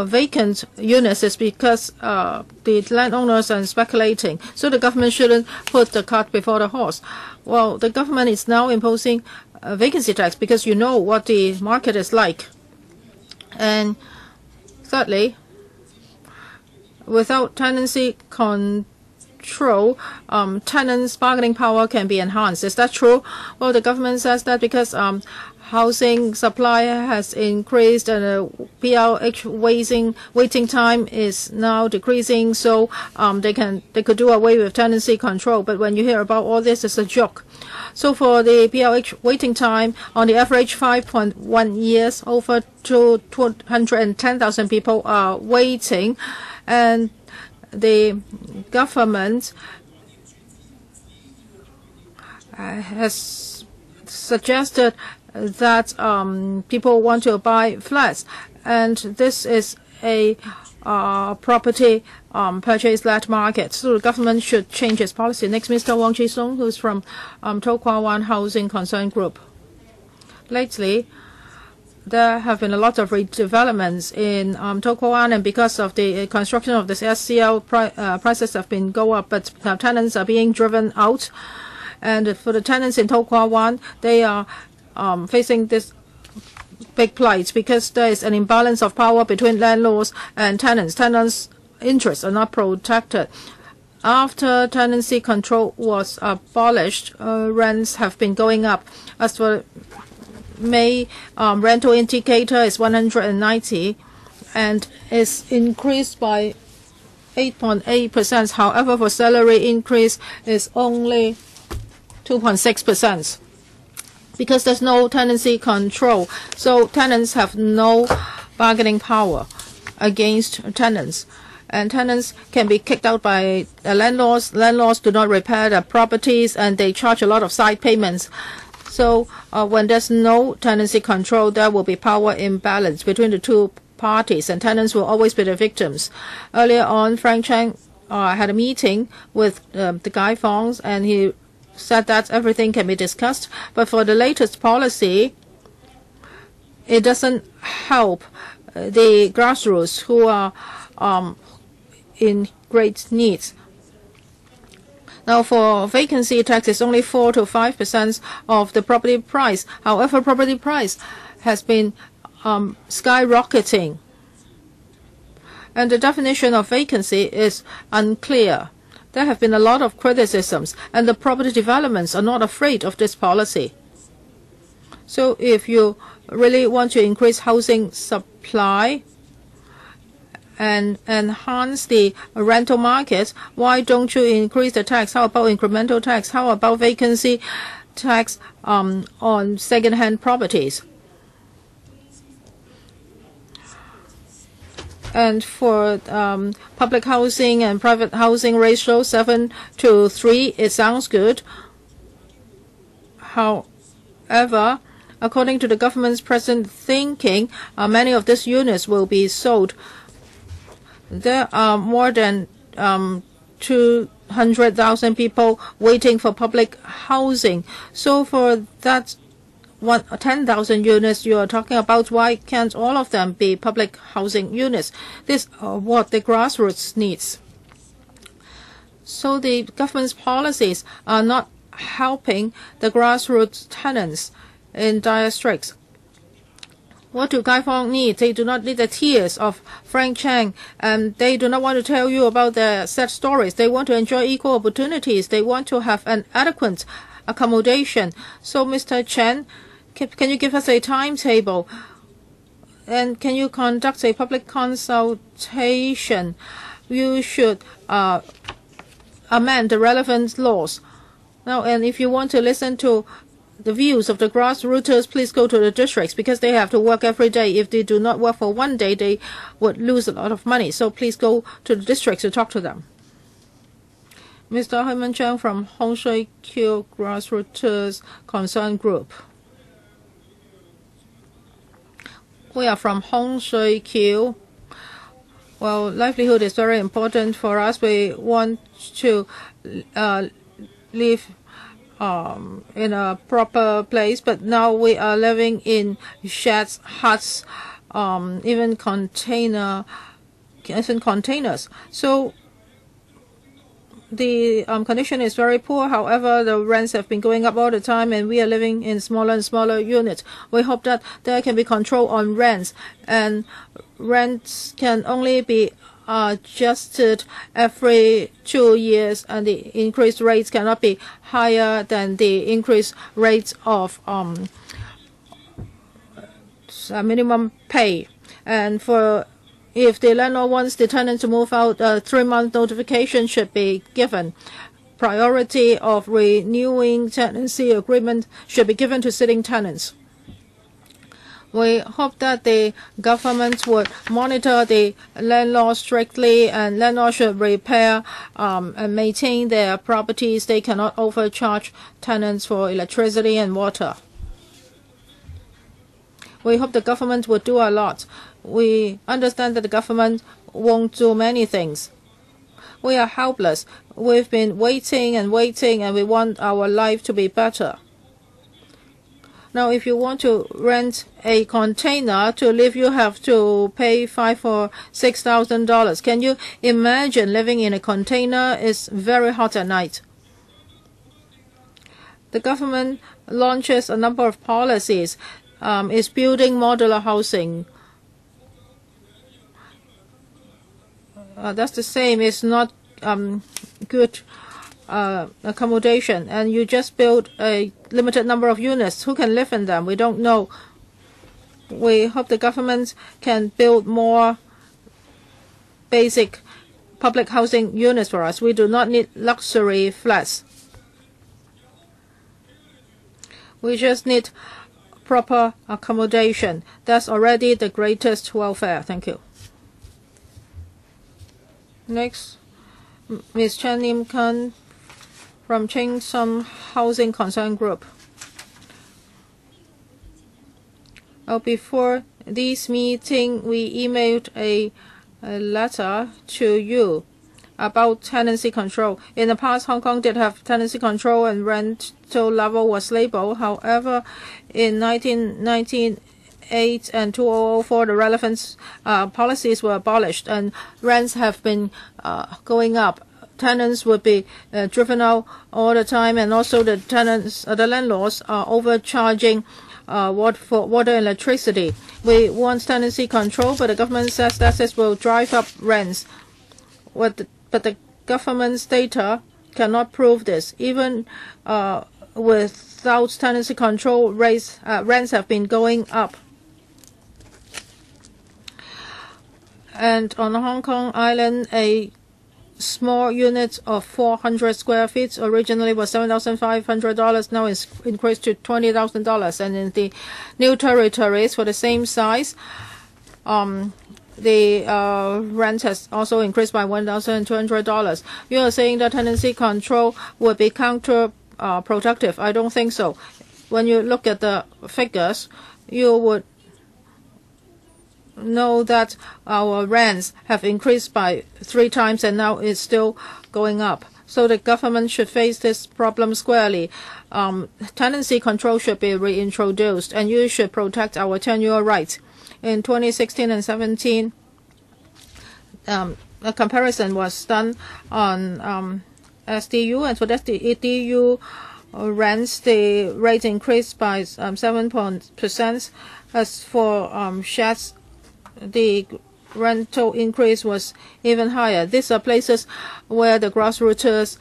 vacant units, it's because the landowners are speculating. So the government shouldn't put the cart before the horse. Well, the government is now imposing a vacancy tax because you know what the market is like. And thirdly, without tenancy control, tenants' bargaining power can be enhanced. Is that true? Well, the government says that because housing supply has increased and PLH waiting time is now decreasing, so they could do away with tenancy control. But when you hear about all this, it's a joke. So for the PLH waiting time, on the average 5.1 years, over 210,000 people are waiting, and the government has suggested that people want to buy flats, and this is a property purchase-led market. So the government should change its policy. Next, Mr. Wong Chi-sung, who's from To Kwa Wan Housing Concern Group. Lately, there have been a lot of redevelopments in To Kwa Wan, and because of the construction of this SCL, prices have been go up, but tenants are being driven out. And for the tenants in To Kwa Wan, they are facing this big plight because there is an imbalance of power between landlords and tenants. Tenants' interests are not protected. After tenancy control was abolished, rents have been going up. As for May rental indicator is 190 and is increased by 8.8%. However, for salary increase is only 2.6%. Because there's no tenancy control. So tenants have no bargaining power against tenants. And tenants can be kicked out by landlords. Landlords do not repair their properties and they charge a lot of side payments. So when there's no tenancy control, there will be power imbalance between the two parties, and tenants will always be the victims. Earlier on, Frank Chang had a meeting with the Guy Fongs, and he said that everything can be discussed. But for the latest policy, it doesn't help the grassroots who are in great need. Now, for vacancy tax, it's only 4 to 5% of the property price. However, property price has been skyrocketing. And the definition of vacancy is unclear. There have been a lot of criticisms, and the property developments are not afraid of this policy. So if you really want to increase housing supply and enhance the rental market, why don't you increase the tax? How about incremental tax? How about vacancy tax on second-hand properties? And for public housing and private housing ratio 7 to 3, it sounds good. However, according to the government's present thinking, many of these units will be sold. There are more than 200,000 people waiting for public housing. So for that 10,000 units you are talking about, why can't all of them be public housing units? This is what the grassroots needs. So the government's policies are not helping the grassroots tenants in dire straits. What do Kai Fong need? They do not need the tears of Frank Chang, and they do not want to tell you about their sad stories. They want to enjoy equal opportunities. They want to have an adequate accommodation. So, Mr. Chen, can you give us a timetable? And can you conduct a public consultation? You should amend the relevant laws. Now, and if you want to listen to the views of the grassrooters, please go to the districts because they have to work every day. If they do not work for one day, they would lose a lot of money. So please go to the districts to talk to them. Mr. Kai-ming from Hon KWOK Grassrooters Concern Group. We are from Hon KWOK. Well, livelihood is very important for us. We want to live in a proper place, but now we are living in sheds, huts, even containers. So the condition is very poor. However, the rents have been going up all the time, and we are living in smaller and smaller units. We hope that there can be control on rents, and rents can only be adjusted every 2 years, and the increased rates cannot be higher than the increased rates of minimum pay. And if the landlord wants the tenant to move out, 3-month notification should be given. Priority of renewing tenancy agreement should be given to sitting tenants. We hope that the government would monitor the landlords strictly, and landlords should repair and maintain their properties. They cannot overcharge tenants for electricity and water. We hope the government would do a lot. We understand that the government won't do many things. We are helpless. We've been waiting and waiting, and we want our life to be better. Now, if you want to rent a container to live, you have to pay $5,000 or $6,000. Can you imagine living in a container? It's very hot at night. The government launches a number of policies. Is building modular housing. That's the same. It's not good accommodation, and you just build a limited number of units. Who can live in them? We don't know. We hope the government can build more basic public housing units for us. We do not need luxury flats. We just need proper accommodation. That's already the greatest welfare. Thank you. Next, Ms. Chen Lim Kan from Chung-hung Housing Concern Group. Before this meeting, we emailed a letter to you about tenancy control. In the past, Hong Kong did have tenancy control and rental level was labeled. However, in 1998 and 2004, the relevant policies were abolished, and rents have been going up. Tenants would be driven out all the time, and also the landlords are overcharging for water and electricity. We want tenancy control, but the government says that this will drive up rents. But the government's data cannot prove this. Even without tenancy control, rents have been going up. And on Hong Kong Island, a small unit of 400 square feet originally was $7,500. Now it's increased to $20,000. And in the new territories for the same size, the rent has also increased by $1,200. You are saying that tenancy control would be counterproductive. I don't think so. When you look at the figures, you would know that our rents have increased by 3 times, and now it's still going up. So the government should face this problem squarely. Tenancy control should be reintroduced, and you should protect our tenure rights. In 2016 and 17, a comparison was done on SDU, and for that the SDU rents, the rate increased by 7%. As for sheds, the rental increase was even higher. These are places where the grassrooters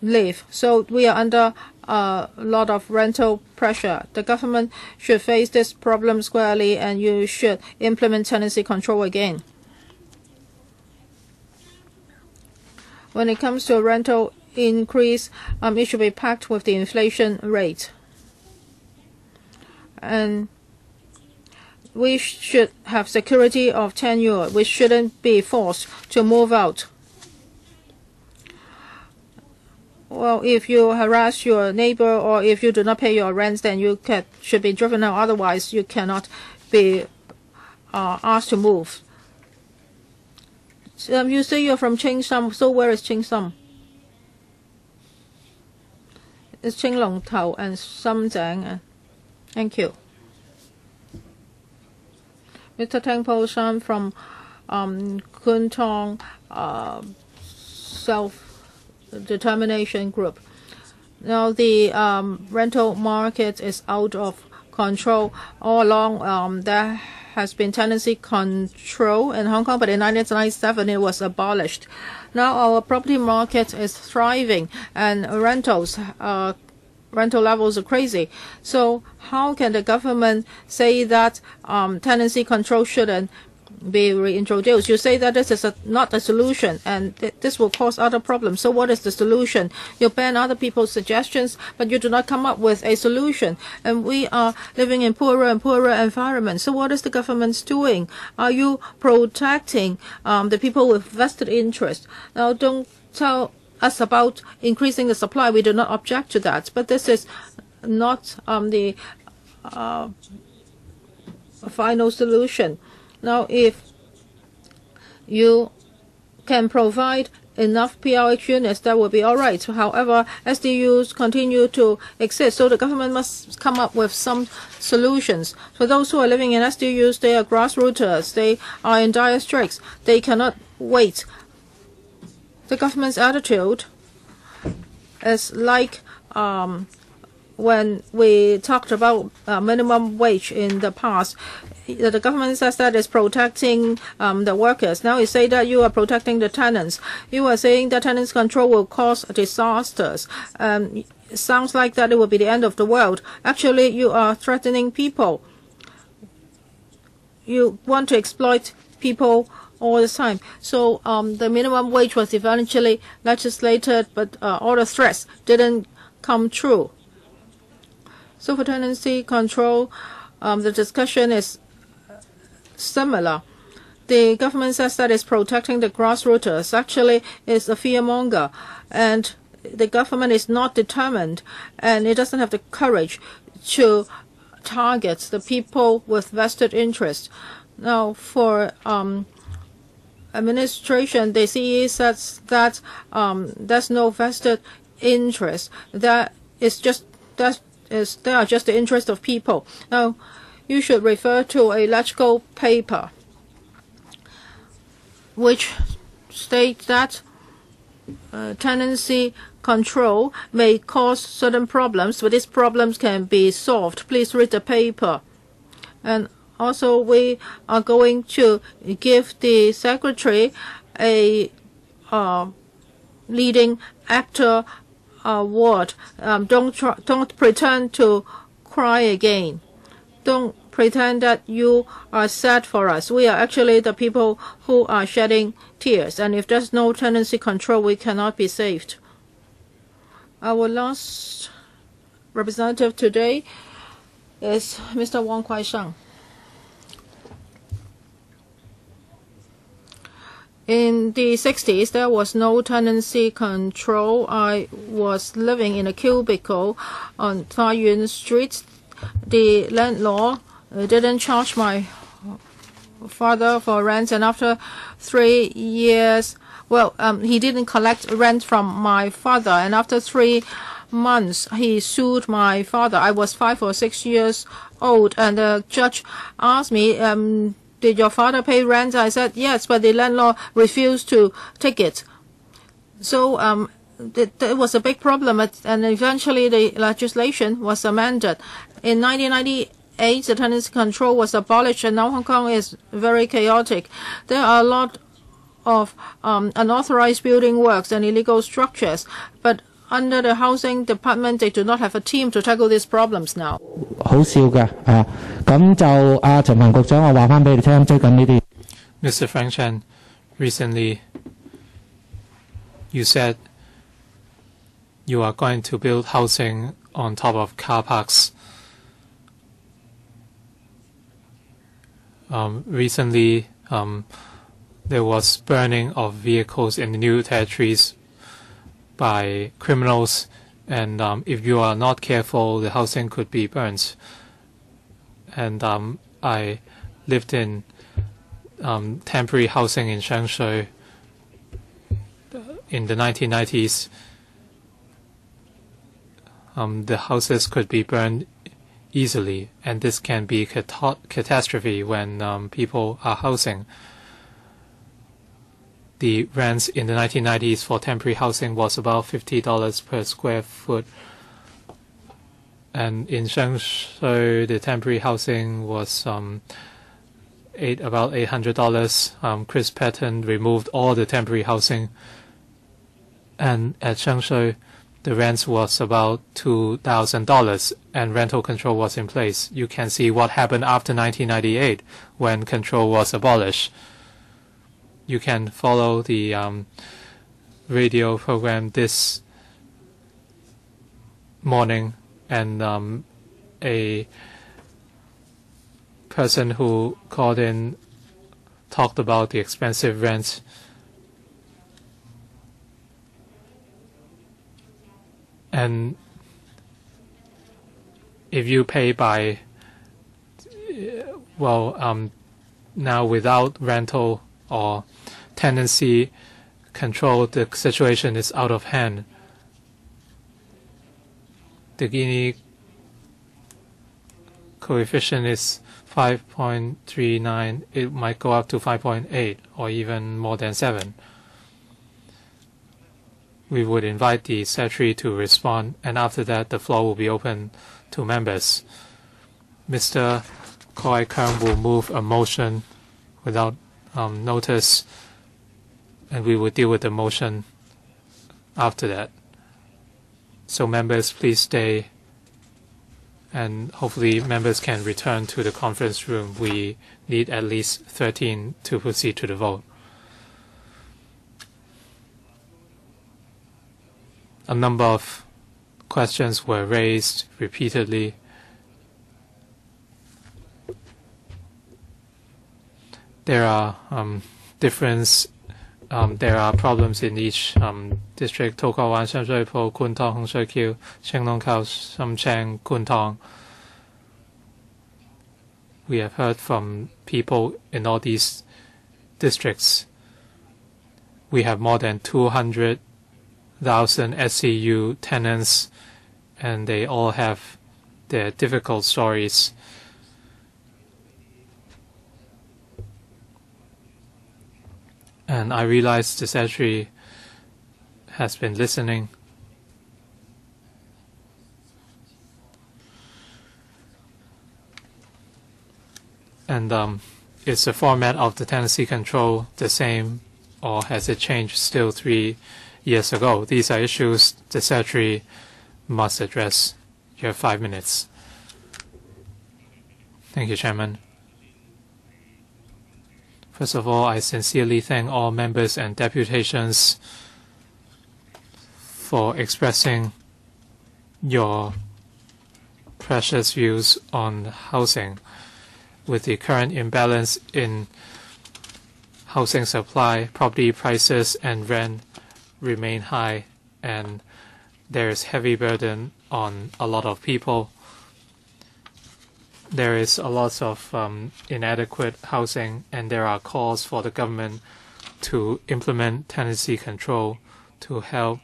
live. So we are under a lot of rental pressure. The government should face this problem squarely, and you should implement tenancy control again. When it comes to rental increase, it should be packed with the inflation rate. And we should have security of tenure. We shouldn't be forced to move out. Well, if you harass your neighbor or if you do not pay your rents, then you should be driven out. Otherwise, you cannot be asked to move. You say you're from Chengsum, so where is Chengsum? It's Qinglongtou and Shenzhen. Thank you. Mr. Teng Po Shan from Kuntong Self-Determination Group. Now the rental market is out of control. All along there has been tenancy control in Hong Kong, but in 1997 it was abolished. Now our property market is thriving and rental levels are crazy. So how can the government say that tenancy control shouldn't be reintroduced? You say that this is not a solution and this will cause other problems. So what is the solution? You ban other people's suggestions, but you do not come up with a solution. And we are living in poorer and poorer environments. So what is the government doing? Are you protecting the people with vested interest? Now don't tell us about increasing the supply. We do not object to that, but this is not the final solution. Now, if you can provide enough PRH units, that will be all right. However, SDUs continue to exist, so the government must come up with some solutions. For those who are living in SDUs, they are grassrooters. They are in dire straits. They cannot wait. The government's attitude is like when we talked about minimum wage in the past. The government says that it's protecting the workers. Now you say that you are protecting the tenants. You are saying that tenants control will cause disasters. It sounds like that it will be the end of the world. Actually, you are threatening people. You want to exploit people all the time. So the minimum wage was eventually legislated, but all the threats didn't come true. So for tenancy control, the discussion is similar. The government says that it's protecting the grassrooters. Actually, it's a fearmonger, and the government is not determined, and it doesn't have the courage to target the people with vested interest. Now, for administration, the CE says that there's no vested interest. They are just the interest of people. Now, you should refer to a legal paper which states that tenancy control may cause certain problems, but these problems can be solved. Please read the paper. And also, we are going to give the secretary a leading actor award. Don't pretend to cry again. Don't pretend that you are sad for us. We are actually the people who are shedding tears. And if there's no tenancy control, we cannot be saved. Our last representative today is Mr. Wong Wai-keung. In the 60s, there was no tenancy control. I was living in a cubicle on Taiyuan Street. The landlord didn't charge my father for rent, and after 3 years, he didn't collect rent from my father, and after 3 months, he sued my father. I was 5 or 6 years old, and the judge asked me, did your father pay rent? I said yes, but the landlord refused to take it. So it was a big problem, and eventually the legislation was amended. In 1998, the tenancy control was abolished, and now Hong Kong is very chaotic. There are a lot of unauthorized building works and illegal structures, but under the housing department, they do not have a team to tackle these problems now. 好笑嘅咁就陳局長，我話翻俾你聽，最近呢啲。Mr. Frank Chan, recently you said you are going to build housing on top of car parks. Recently, there was burning of vehicles in the new territories by criminals, and if you are not careful, the housing could be burned. And I lived in temporary housing in Shangshui in the 1990s. The houses could be burned easily, and this can be catastrophe when people are housing. The rents in the 1990s for temporary housing was about $50 per square foot. And in Shangshui, the temporary housing was about $800. Chris Patton removed all the temporary housing. And at Shangshui, the rent was about $2,000 and rental control was in place. You can see what happened after 1998 when control was abolished. You can follow the radio program this morning, and a person who called in talked about the expensive rent. And if you pay by, now without rental or tenancy control, the situation is out of hand. The Gini coefficient is 5.39. It might go up to 5.8 or even more than 7. We would invite the Secretary to respond, and after that the floor will be open to members. Mr. Wai-keung will move a motion without notice, and we will deal with the motion after that. So members, please stay, and hopefully members can return to the conference room. We need at least 13 to proceed to the vote. A number of questions were raised repeatedly. There are there are problems in each district. To Ko Wan, Shan Shui Po, Kwun Tong, Hung Shui Kiu, Shing Long Kao, Sham Chang, Kwun Tong. We have heard from people in all these districts. We have more than 200,000 SCU tenants, and they all have their difficult stories. And I realize the Secretary has been listening. And is the format of the tenancy control the same, or has it changed still 3 years ago? These are issues the Secretary must address. You have 5 minutes. Thank you, Chairman. First of all, I sincerely thank all members and deputations for expressing your precious views on housing. With the current imbalance in housing supply, property prices and rent remain high, and there is heavy burden on a lot of people. There is a lot of inadequate housing, and there are calls for the government to implement tenancy control to help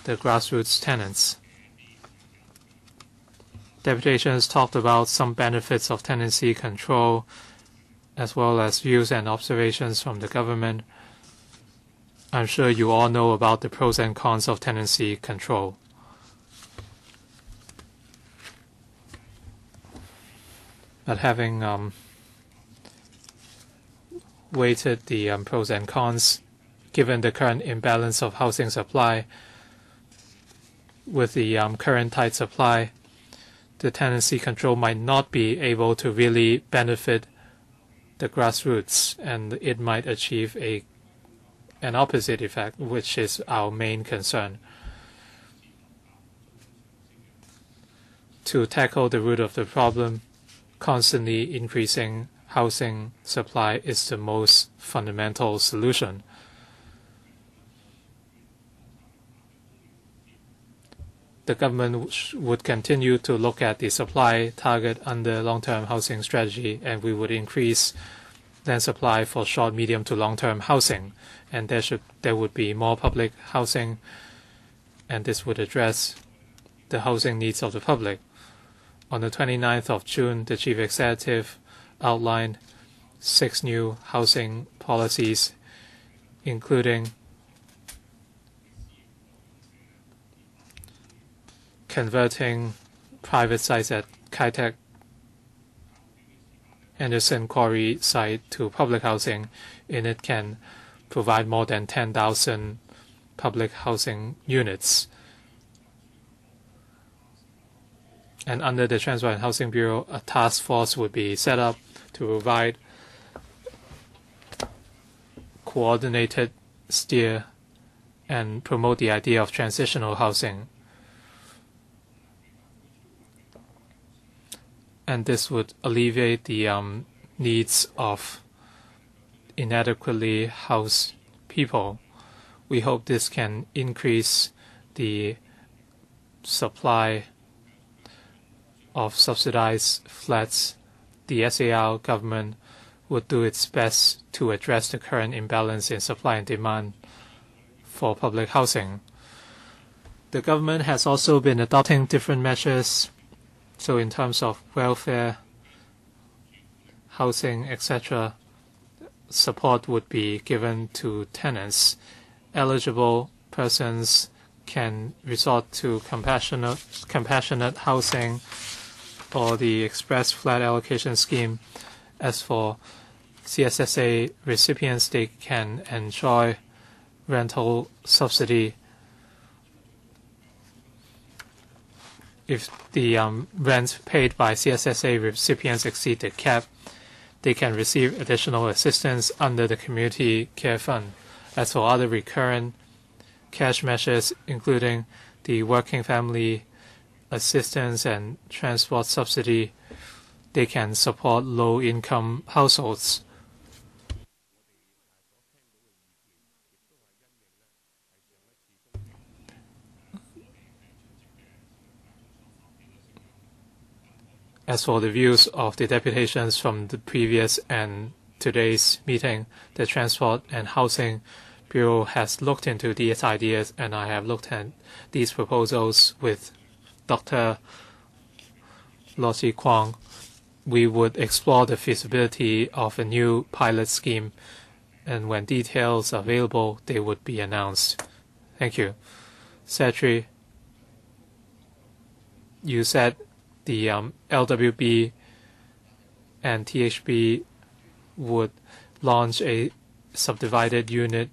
the grassroots tenants. Deputations talked about some benefits of tenancy control, as well as views and observations from the government. I'm sure you all know about the pros and cons of tenancy control. But having weighted the pros and cons, given the current imbalance of housing supply, with the current tight supply, the tenancy control might not be able to really benefit the grassroots, and it might achieve an opposite effect, which is our main concern. To tackle the root of the problem, constantly increasing housing supply is the most fundamental solution. The government would continue to look at the supply target under long-term housing strategy, and we would increase land supply for short, medium to long-term housing, and there would be more public housing, and this would address the housing needs of the public. On the 29th of June, the Chief Executive outlined 6 new housing policies, including converting private sites at Kai-tech Anderson Quarry site to public housing, and it can provide more than 10,000 public housing units. And under the Transport and Housing Bureau, a task force would be set up to provide coordinated steer and promote the idea of transitional housing. And this would alleviate the needs of inadequately housed people. We hope this can increase the supply of subsidized flats. The SAR government would do its best to address the current imbalance in supply and demand for public housing. The government has also been adopting different measures. So in terms of welfare, housing, etc., support would be given to tenants. Eligible persons can resort to compassionate housing or the express flat allocation scheme. As for CSSA recipients, they can enjoy rental subsidy if the rent paid by CSSA recipients exceed the cap. They can receive additional assistance under the Community Care Fund. As for other recurrent cash measures, including the Working Family Assistance and Transport Subsidy, they can support low-income households. As for the views of the deputations from the previous and today's meeting, the Transport and Housing Bureau has looked into these ideas, and I have looked at these proposals with Dr. Losi Kwong. We would explore the feasibility of a new pilot scheme, and when details are available, they would be announced. Thank you. Secretary, you said the LWB and THB would launch a subdivided unit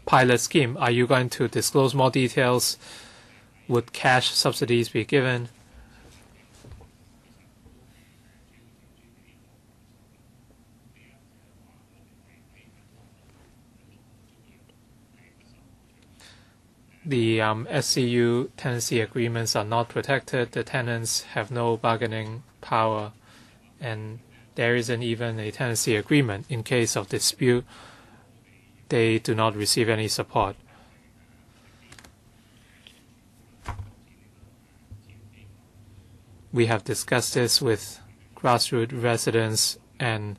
pilot scheme. Are you going to disclose more details? Would cash subsidies be given? The SCU tenancy agreements are not protected. The tenants have no bargaining power, and there isn't even a tenancy agreement. In case of dispute, they do not receive any support. We have discussed this with grassroots residents and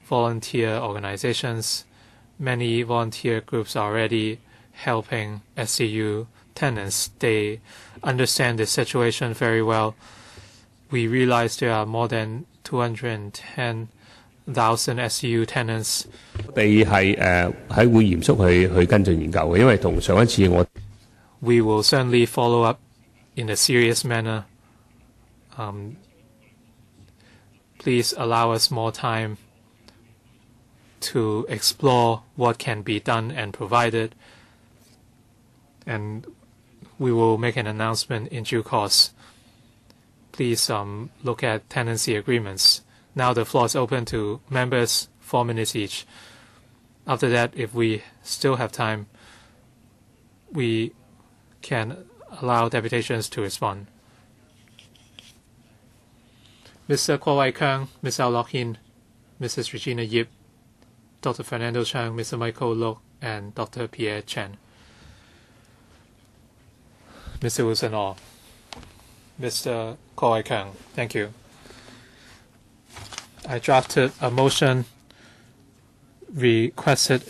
volunteer organizations. Many volunteer groups are already helping SCU tenants. They understand the situation very well. We realize there are more than 210,000 SCU tenants. We will certainly follow up in a serious manner. Please allow us more time to explore what can be done and provided, and we will make an announcement in due course. Please look at tenancy agreements. Now the floor is open to members, 4 minutes each. After that, if we still have time, we can allow deputations to respond. Mr. KWOK Wai-keung, Ms. Loughin, Mrs. Regina Yip, Dr. Fernando Chang, Mr. Michael Lok, and Dr. Pierre Chen. Mr. Wilson All. Mr. KWOK Wai-keung, thank you. I drafted a motion requesting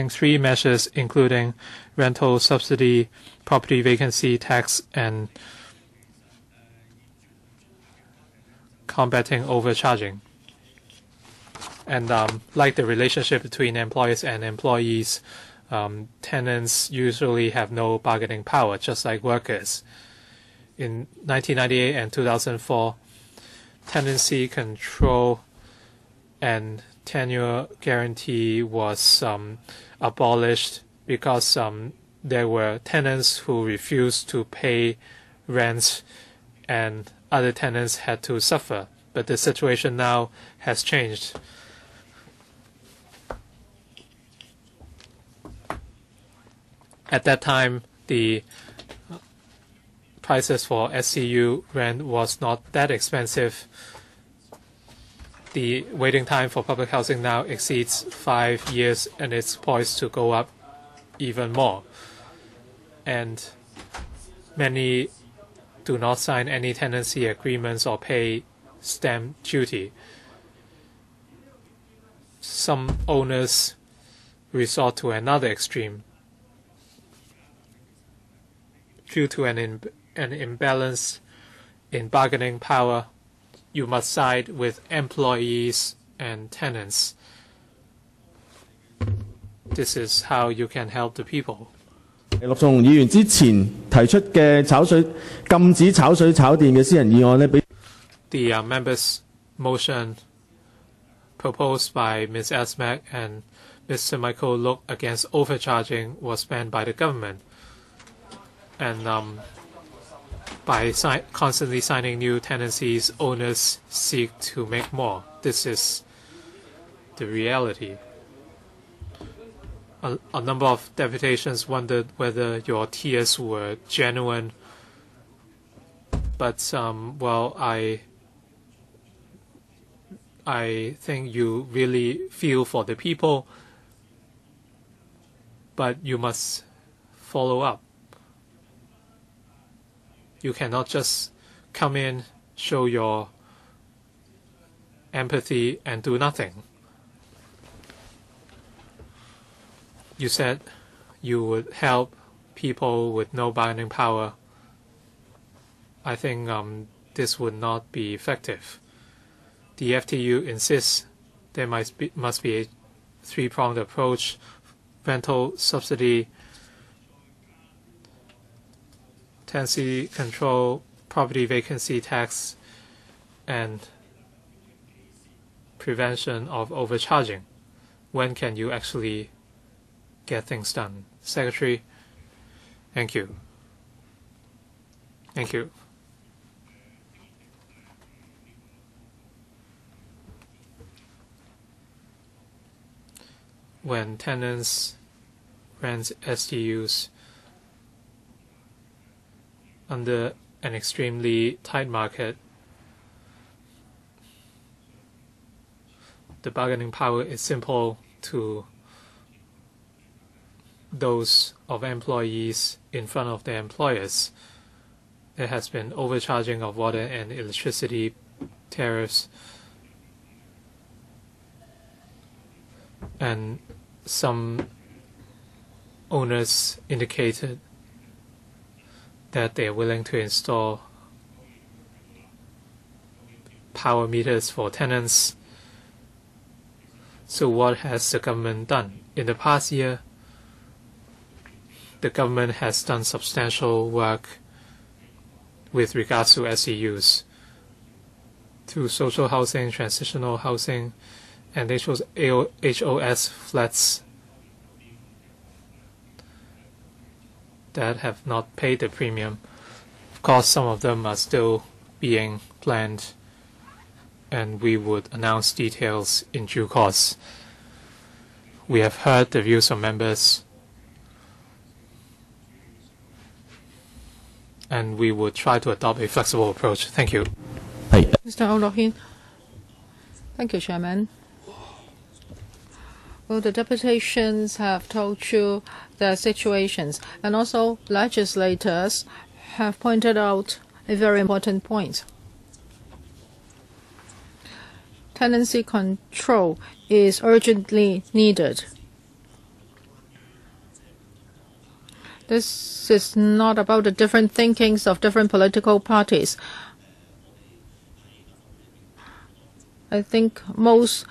three measures, including rental subsidy, property vacancy tax, and combating overcharging. And like the relationship between employers and employees, tenants usually have no bargaining power, just like workers. In 1998 and 2004, tenancy control and tenure guarantee was abolished because there were tenants who refused to pay rents and other tenants had to suffer. But the situation now has changed. At that time, the prices for SCU rent was not that expensive. The waiting time for public housing now exceeds 5 years, and it's poised to go up even more. And many do not sign any tenancy agreements or pay stamp duty. Some owners resort to another extreme. Due to an imbalance in bargaining power, you must side with employees and tenants. This is how you can help the people. 陸頌雄議員之前提出嘅禁止炒水炒電嘅私人議案呢，俾 The members' motion proposed by Ms. Asmak and Mr. Michael Lok against overcharging was banned by the government. And by constantly signing new tenancies, owners seek to make more. This is the reality. A number of deputations wondered whether your tears were genuine. But, well, I think you really feel for the people, but you must follow up. You cannot just come in, show your empathy, and do nothing. You said you would help people with no bargaining power. I think this would not be effective. The FTU insists there must be a three-pronged approach: rental subsidy, tenancy control, property vacancy tax, and prevention of overcharging. When can you actually get things done? Secretary, thank you. Thank you. When tenants rent SDUs under an extremely tight market, the bargaining power is simple to those of employees in front of their employers. There has been overcharging of water and electricity tariffs, and some owners indicated that they are willing to install power meters for tenants. So what has the government done? In the past year, the government has done substantial work with regards to SEUs through social housing, transitional housing, and HOS flats that have not paid the premium. Of course, some of them are still being planned, and we would announce details in due course. We have heard the views of members, and we would try to adopt a flexible approach. Thank you. Mr. Olohin, Thank you, Chairman. Well, the deputations have told you their situations, and also legislators have pointed out a very important point. Tenancy control is urgently needed. This is not about the different thinkings of different political parties. I think most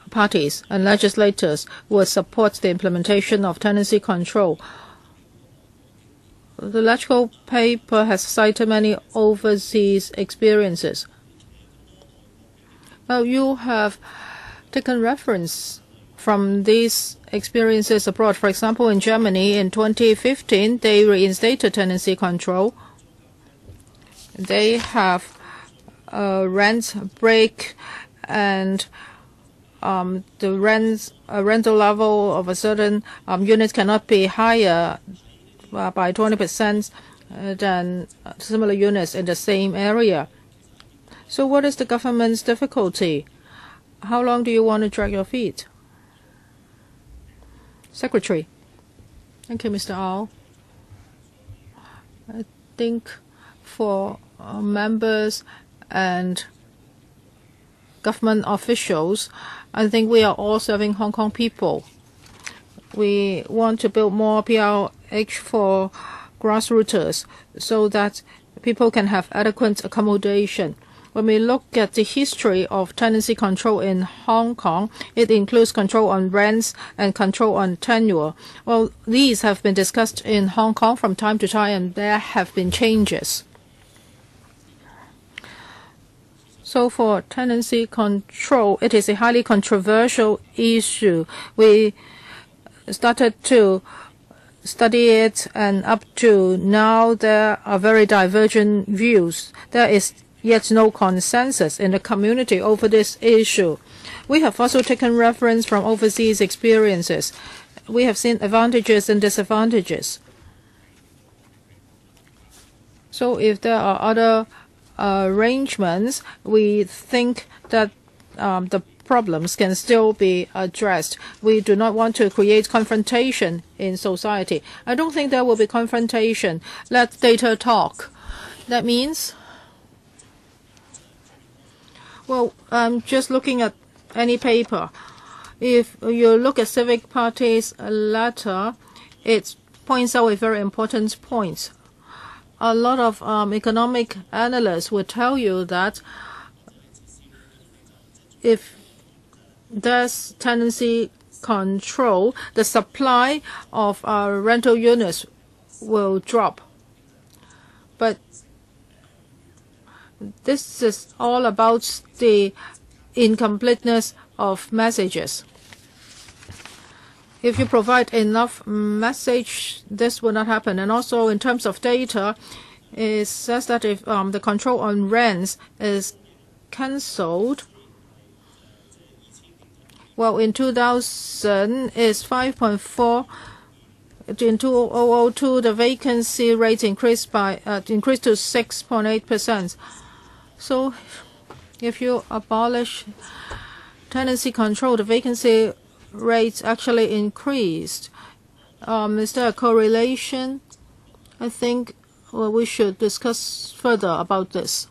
parties and legislators would support the implementation of tenancy control. The electoral paper has cited many overseas experiences. Well, you have taken reference from these experiences abroad. For example, in Germany in 2015, they reinstated tenancy control. They have a rent break, and the rental level of a certain unit cannot be higher by 20% than similar units in the same area. So what is the government's difficulty? How long do you want to drag your feet? Secretary. Thank you, Mr. Au. I think for members and government officials, I think we are all serving Hong Kong people. We want to build more PRH for grassrooters so that people can have adequate accommodation. When we look at the history of tenancy control in Hong Kong, it includes control on rents and control on tenure. Well, these have been discussed in Hong Kong from time to time, and there have been changes. So for tenancy control, it is a highly controversial issue. We started to study it, and up to now there are very divergent views. There is yet no consensus in the community over this issue. We have also taken reference from overseas experiences. We have seen advantages and disadvantages. So if there are other arrangements, we think that the problems can still be addressed. We do not want to create confrontation in society. I don't think there will be confrontation. Let data talk. That means, well, I'm just looking at any paper. If you look at Civic Party's letter, it points out a very important point. A lot of economic analysts will tell you that if there's tenancy control, the supply of rental units will drop. But this is all about the incompleteness of messages. If you provide enough message, this will not happen. And also in terms of data, it says that if the control on rents is cancelled, well, in 2000 is 5.4. In 2002, the vacancy rate increased to 6.8%. So, if you abolish tenancy control, the vacancy rates actually increased. Is there a correlation? I think we should discuss further about this.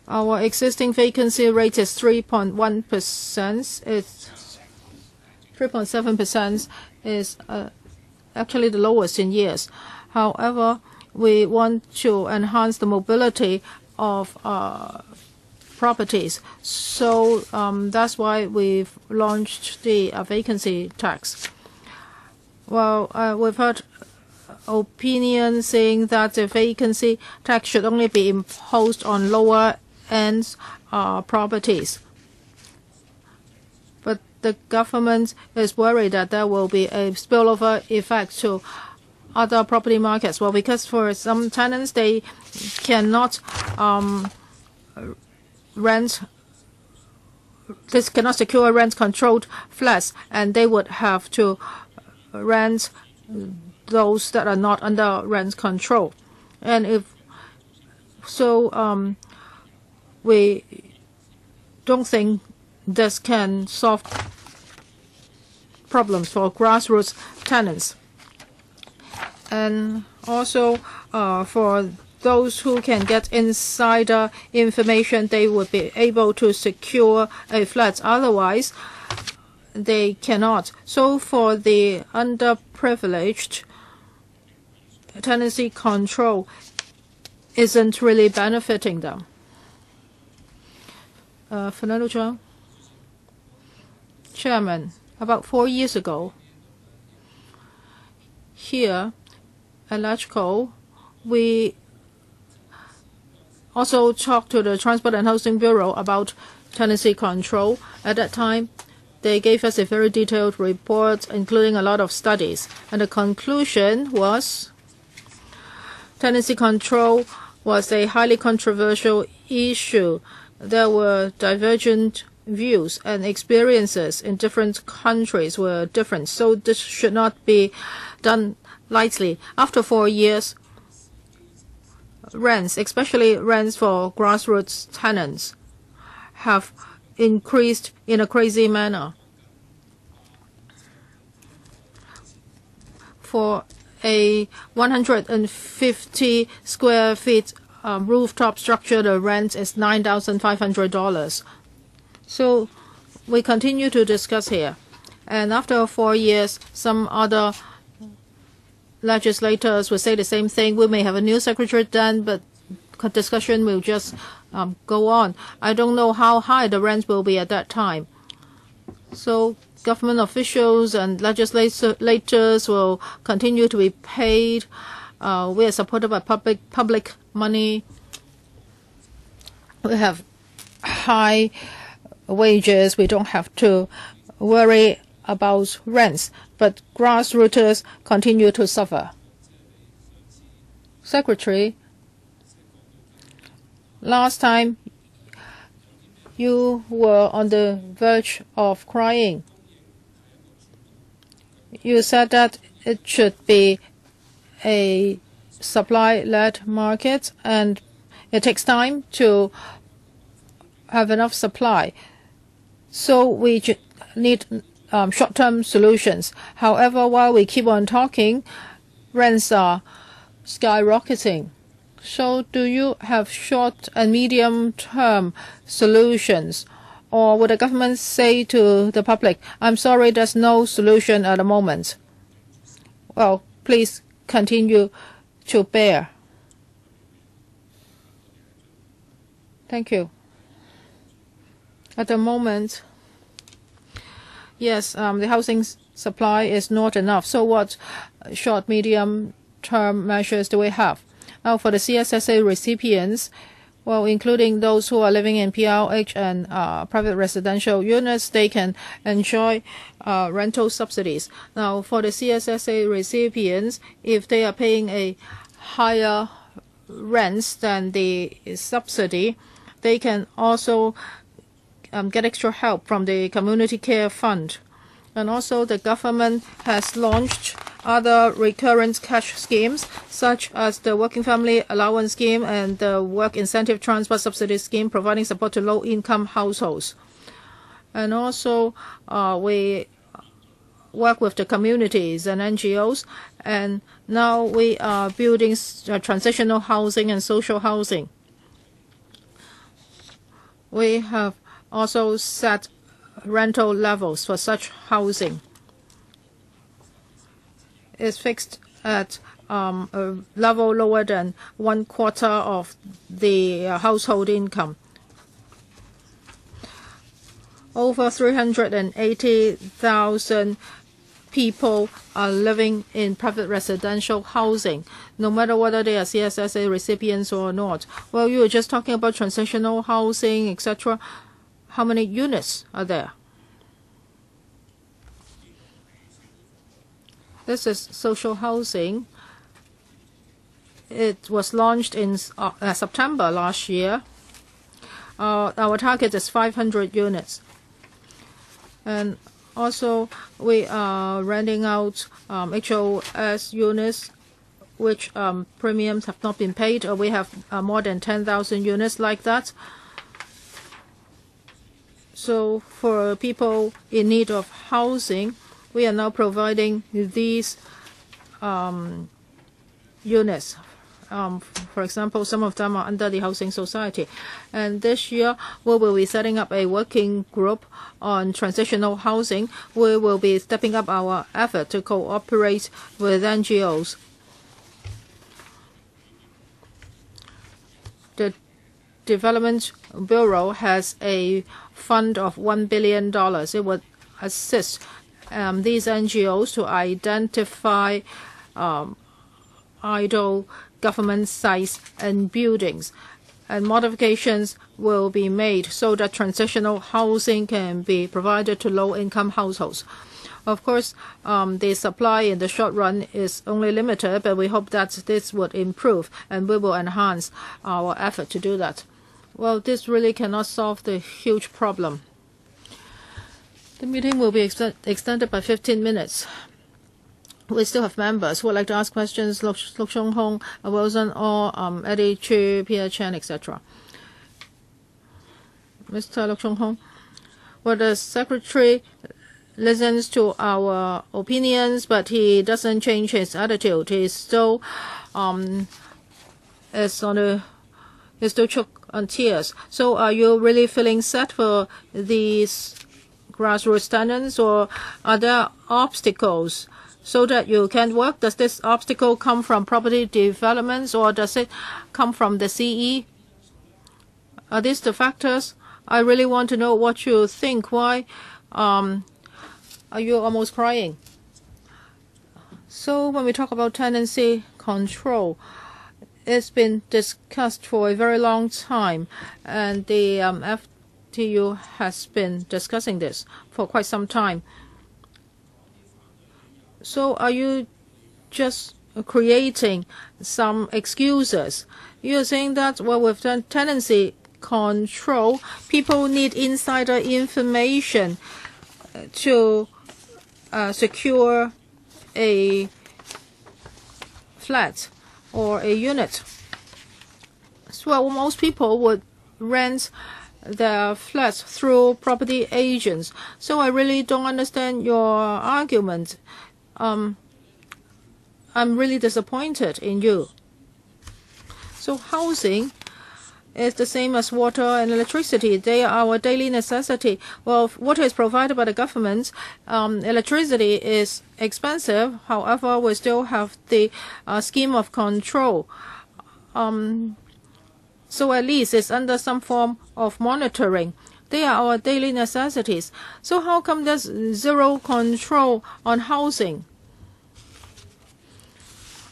Our existing vacancy rate is 3.1%. It's 3.7% is actually the lowest in years. However, we want to enhance the mobility of properties. So that's why we've launched the vacancy tax. Well, we've heard opinions saying that the vacancy tax should only be imposed on lower end properties. But the government is worried that there will be a spillover effect to other property markets. Well, because for some tenants, they cannot cannot secure rent-controlled flats, and they would have to rent those that are not under rent control. And if So we don't think this can solve problems for grassroots tenants. And also for those who can get insider information, they would be able to secure a flat. Otherwise, they cannot. So for the underprivileged, tenancy control isn't really benefiting them. Fernando Zhang. Chairman, about 4 years ago, here at LegCo, we also talked to the Transport and Housing Bureau about tenancy control. At that time, they gave us a very detailed report, including a lot of studies. And the conclusion was tenancy control was a highly controversial issue. There were divergent views and experiences in different countries were different. So this should not be done lightly. After 4 years, rents, especially rents for grassroots tenants, have increased in a crazy manner. For a 150 square feet rooftop structure, the rent is $9,500. So we continue to discuss here. And after 4 years, some other legislators will say the same thing. We may have a new secretary then, but discussion will just go on. I don't know how high the rent will be at that time. So government officials and legislators will continue to be paid. We are supported by public money. We have high wages. We don't have to worry about rents, but grassrooters continue to suffer. Secretary, last time you were on the verge of crying. You said that it should be a supply-led market and it takes time to have enough supply. So we need short-term solutions. However, while we keep on talking, rents are skyrocketing. So do you have short and medium-term solutions? Or would the government say to the public, I'm sorry, there's no solution at the moment? Well, please continue to bear. Thank you. At the moment, yes, the housing supply is not enough. So what short, medium-term measures do we have? Now, for the CSSA recipients, well, including those who are living in PRH and private residential units, they can enjoy rental subsidies. Now, for the CSSA recipients, if they are paying a higher rents than the subsidy, they can also get extra help from the Community Care Fund. And also the government has launched other recurrent cash schemes, such as the Working Family Allowance Scheme and the Work Incentive Transport Subsidy Scheme, providing support to low-income households. And also we work with the communities and NGOs, and now we are building transitional housing and social housing. We have also set rental levels for such housing. Is fixed at a level lower than 1/4 of the household income. Over 380,000 people are living in private residential housing, no matter whether they are CSSA recipients or not. Well, you were just talking about transitional housing, etc. How many units are there? This is social housing. It was launched in September last year. Our target is 500 units. And also, we are renting out HOS units which premiums have not been paid. We have more than 10,000 units like that. So for people in need of housing, we are now providing these units. For example, some of them are under the Housing Society. And this year, we will be setting up a working group on transitional housing. We will be stepping up our effort to cooperate with NGOs. The Development Bureau has a fund of $1 billion. It would assist these NGOs to identify idle government sites and buildings, and modifications will be made so that transitional housing can be provided to low-income households. Of course, the supply in the short run is only limited, but we hope that this would improve, and we will enhance our effort to do that. Well, this really cannot solve the huge problem. The meeting will be extended by 15 minutes. We still have members who would like to ask questions, Chung-hung, Wilson, or Eddie Chu, Pierre Chen, etc. Mr. Chung-hung, well, the Secretary listens to our opinions, but he doesn't change his attitude. He's still still choked on tears. So are you really feeling sad for these grassroots tenants, or are there obstacles so that you can work? Does this obstacle come from property developments, or does it come from the CE? Are these the factors? I really want to know what you think. Why are you almost crying? So when we talk about tenancy control, it's been discussed for a very long time, and the FTU has been discussing this for quite some time. So are you just creating some excuses? You're saying that, well, with tenancy control, people need insider information to secure a flat or a unit. So most people would rent their flats through property agents. So I really don't understand your argument. I'm really disappointed in you. So housing is the same as water and electricity. They are our daily necessity. Well, water is provided by the government. Electricity is expensive. However, we still have the scheme of control. So at least it's under some form of monitoring. They are our daily necessities. So how come there's zero control on housing?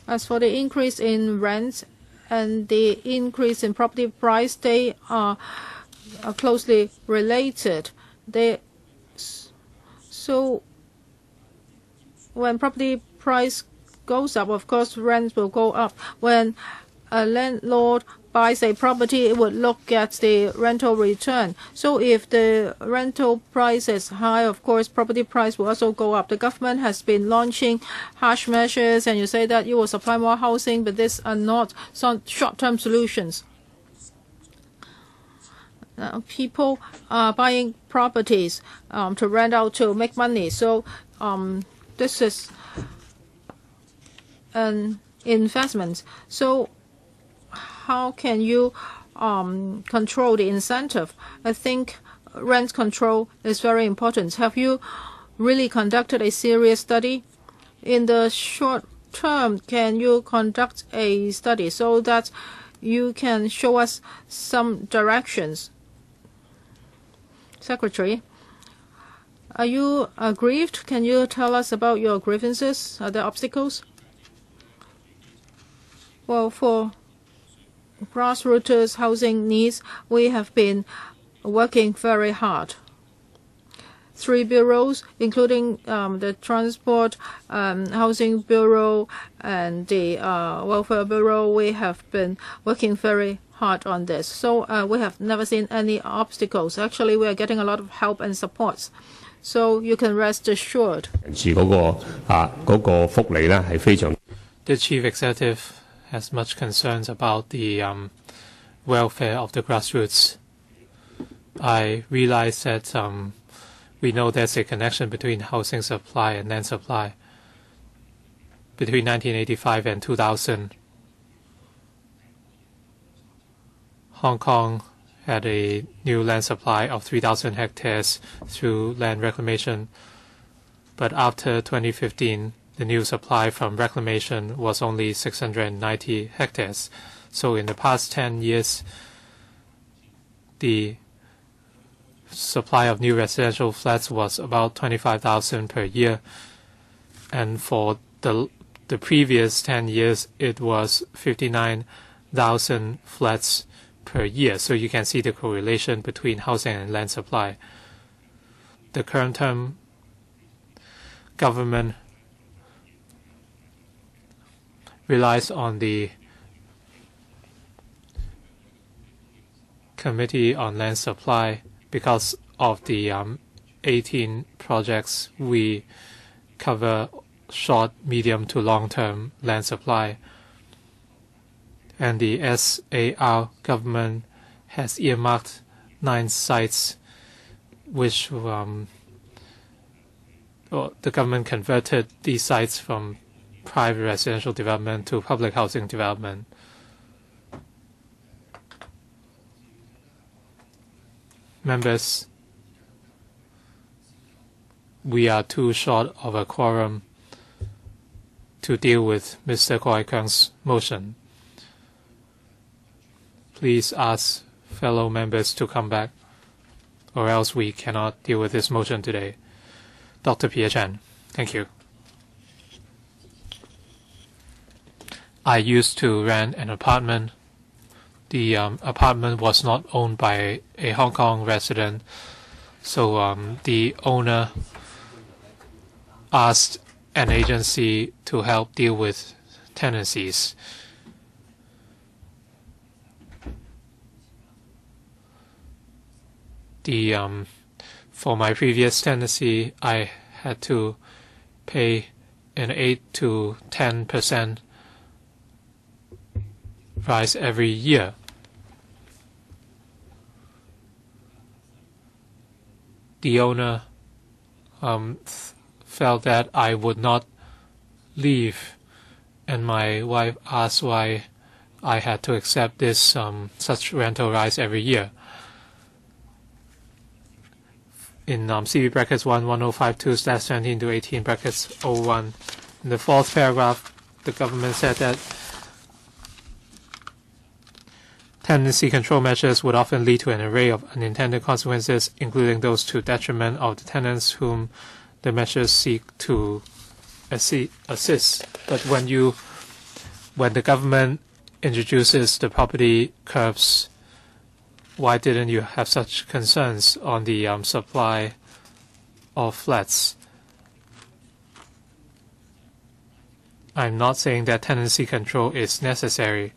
As for the increase in rents and the increase in property price, they are closely related. So when property price goes up, of course, rents will go up. When a landlord buys a property, it would look at the rental return. So if the rental price is high, of course, property price will also go up. The government has been launching harsh measures, and you say that you will supply more housing, but these are not some short-term solutions. People are buying properties to rent out to make money. So this is an investment. So how can you control the incentive? I think rent control is very important. Have you really conducted a serious study? In the short term, can you conduct a study so that you can show us some directions? Secretary, are you aggrieved? Can you tell us about your grievances? Are there obstacles? Well, for grassroots housing needs, we have been working very hard. 3 bureaus, including the Transport Housing Bureau and the Welfare Bureau, we have been working very hard on this. So we have never seen any obstacles. Actually, we are getting a lot of help and support. So you can rest assured. The chief executive has much concerns about the welfare of the grassroots. I realize that we know there's a connection between housing supply and land supply. Between 1985 and 2000, Hong Kong had a new land supply of 3,000 hectares through land reclamation. But after 2015, the new supply from reclamation was only 690 hectares. So in the past 10 years, the supply of new residential flats was about 25,000 per year. And for the previous 10 years, it was 59,000 flats per year. So you can see the correlation between housing and land supply. The current term government relies on the Committee on Land Supply because of the 18 projects we cover short, medium to long-term land supply. And the SAR government has earmarked 9 sites which the government converted these sites from private residential development to public housing development. Members, we are too short of a quorum to deal with Mr. Wai-keung's motion. Please ask fellow members to come back, or else we cannot deal with this motion today. Dr. Pierre Chan, thank you. I used to rent an apartment. The apartment was not owned by a Hong Kong resident, so the owner asked an agency to help deal with tenancies. For my previous tenancy, I had to pay an 8 to 10% rise every year. The owner felt that I would not leave, and my wife asked why I had to accept this such rental rise every year. In CB brackets 11052/17 to 18 brackets 01, in the 4th paragraph, the government said that tenancy control measures would often lead to an array of unintended consequences, including those to detriment of the tenants whom the measures seek to assist. But when the government introduces the property curbs, why didn't you have such concerns on the supply of flats? I'm not saying that tenancy control is necessary,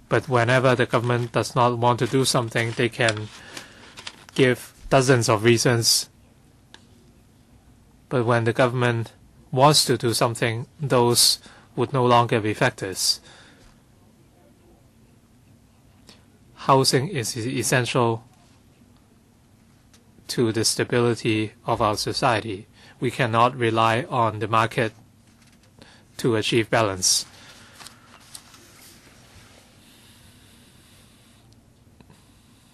but whenever the government does not want to do something, they can give dozens of reasons. But when the government wants to do something, those would no longer be factors. Housing is essential to the stability of our society. We cannot rely on the market to achieve balance.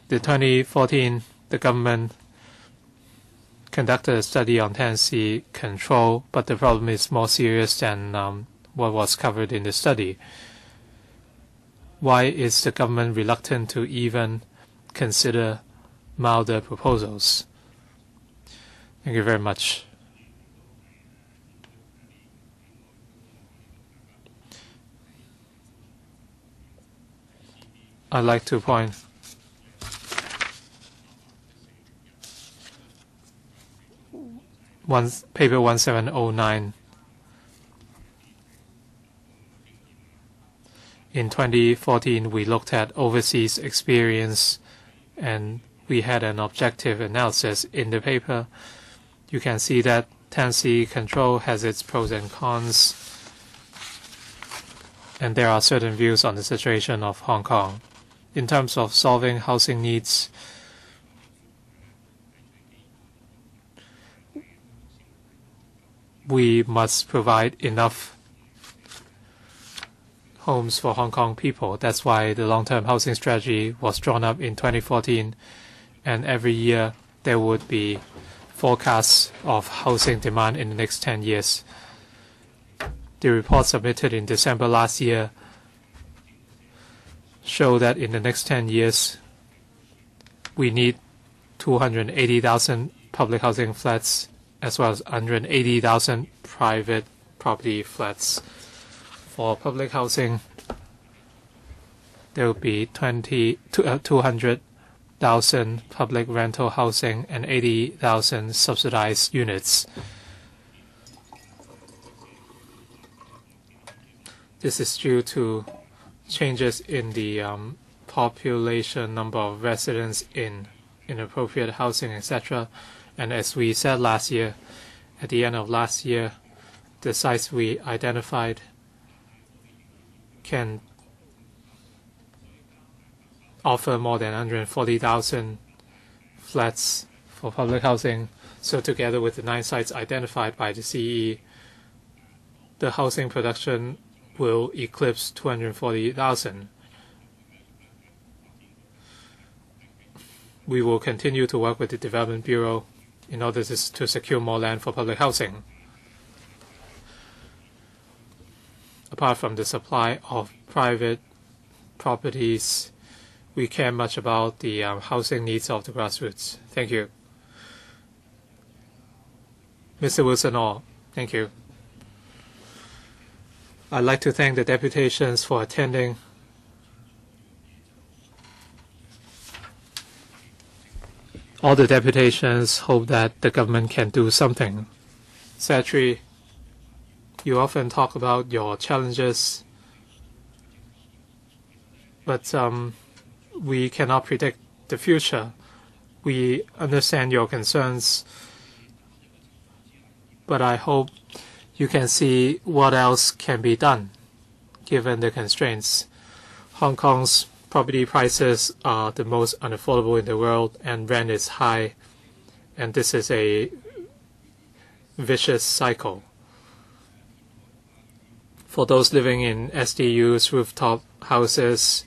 The 2014, the government conducted a study on tenancy control, but the problem is more serious than what was covered in the study. Why is the government reluctant to even consider milder proposals? Thank you very much. I'd like to point paper 1709. In 2014, we looked at overseas experience and we had an objective analysis in the paper. You can see that tenancy control has its pros and cons. and there are certain views on the situation of Hong Kong. In terms of solving housing needs, we must provide enough homes for Hong Kong people. That's why the long-term housing strategy was drawn up in 2014, and every year there would be forecasts of housing demand in the next 10 years. The report submitted in December last year show that in the next 10 years we need 280,000 public housing flats as well as 180,000 private property flats. For public housing, there will be 200,000 public rental housing and 80,000 subsidized units. This is due to changes in the population, number of residents in inappropriate housing, etc. And as we said last year, at the end of last year, the sites we identified can offer more than 140,000 flats for public housing. So together with the 9 sites identified by the CE, the housing production will eclipse 240,000. We will continue to work with the Development Bureau in order to secure more land for public housing. Apart from the supply of private properties, we care much about the housing needs of the grassroots. Thank you. Mr. Wilson-All, thank you. I'd like to thank the deputations for attending. All the deputations hope that the government can do something. Secretary, you often talk about your challenges, but we cannot predict the future. We understand your concerns, but I hope you can see what else can be done given the constraints. Hong Kong's property prices are the most unaffordable in the world, and rent is high, and this is a vicious cycle. For those living in SDUs, rooftop houses,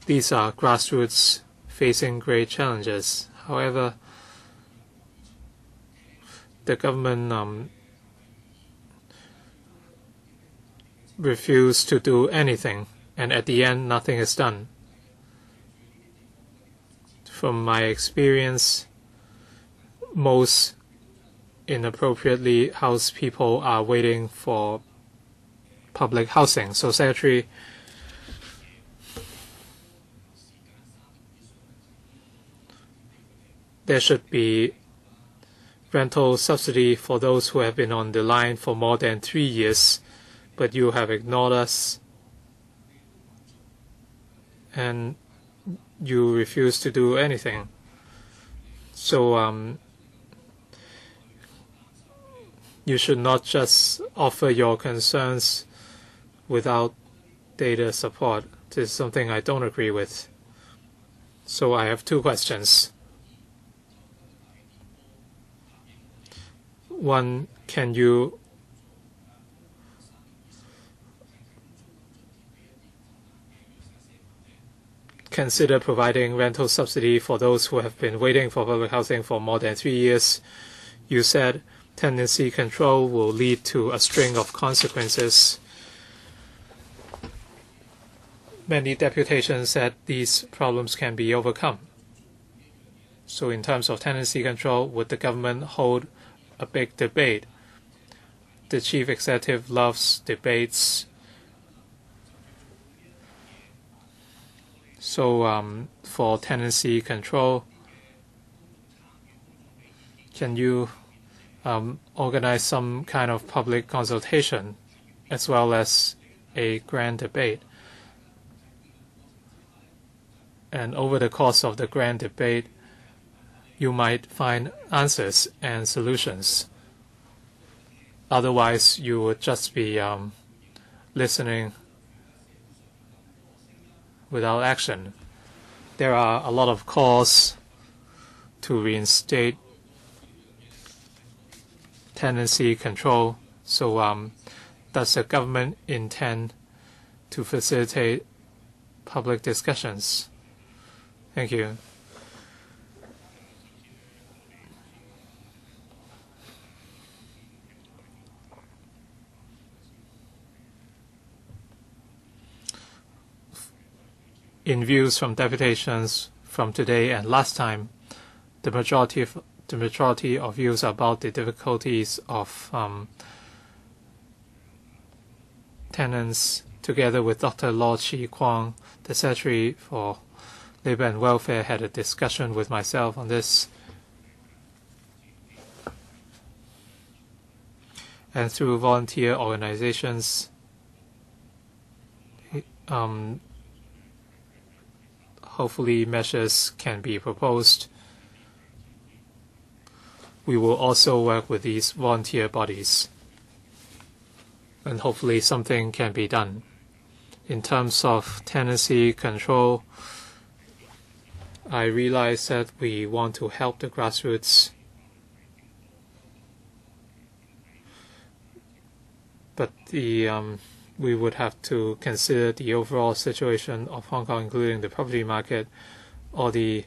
these are grassroots facing great challenges. However, the government refused to do anything, and at the end, nothing is done. From my experience, most inappropriately housed people are waiting for public housing. So, Secretary, there should be rental subsidy for those who have been on the line for more than 3 years, but you have ignored us and you refuse to do anything. So you should not just offer your concerns without data support. This is something I don't agree with. So I have 2 questions. One, can you consider providing rental subsidy for those who have been waiting for public housing for more than 3 years? You said tenancy control will lead to a string of consequences. Many deputations said these problems can be overcome. So in terms of tenancy control, would the government hold a big debate? The chief executive loves debates. So for tenancy control, can you organize some kind of public consultation as well as a grand debate? And over the course of the grand debate, you might find answers and solutions. Otherwise, you would just be listening without action. There are a lot of calls to reinstate tenancy control. So does the government intend to facilitate public discussions? Thank you. In views from deputations from today and last time, the majority of views about the difficulties of tenants, together with Dr. Law Chi-kwang, the Secretary for Labour and Welfare, had a discussion with myself on this. And through volunteer organizations, hopefully measures can be proposed. We will also work with these volunteer bodies, and hopefully something can be done. In terms of tenancy control, I realize that we want to help the grassroots, but we would have to consider the overall situation of Hong Kong, including the property market or the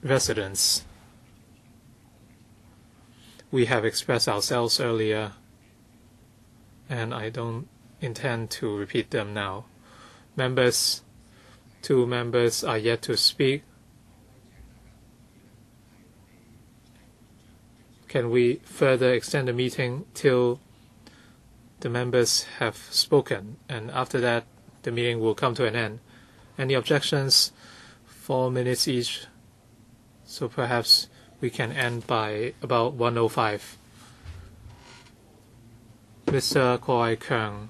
residents. We have expressed ourselves earlier, and I don't intend to repeat them now. Two members are yet to speak. Can we further extend the meeting till the members have spoken, and after that the meeting will come to an end? Any objections? 4 minutes each, so perhaps we can end by about 1:05. Mr. Wai-keung,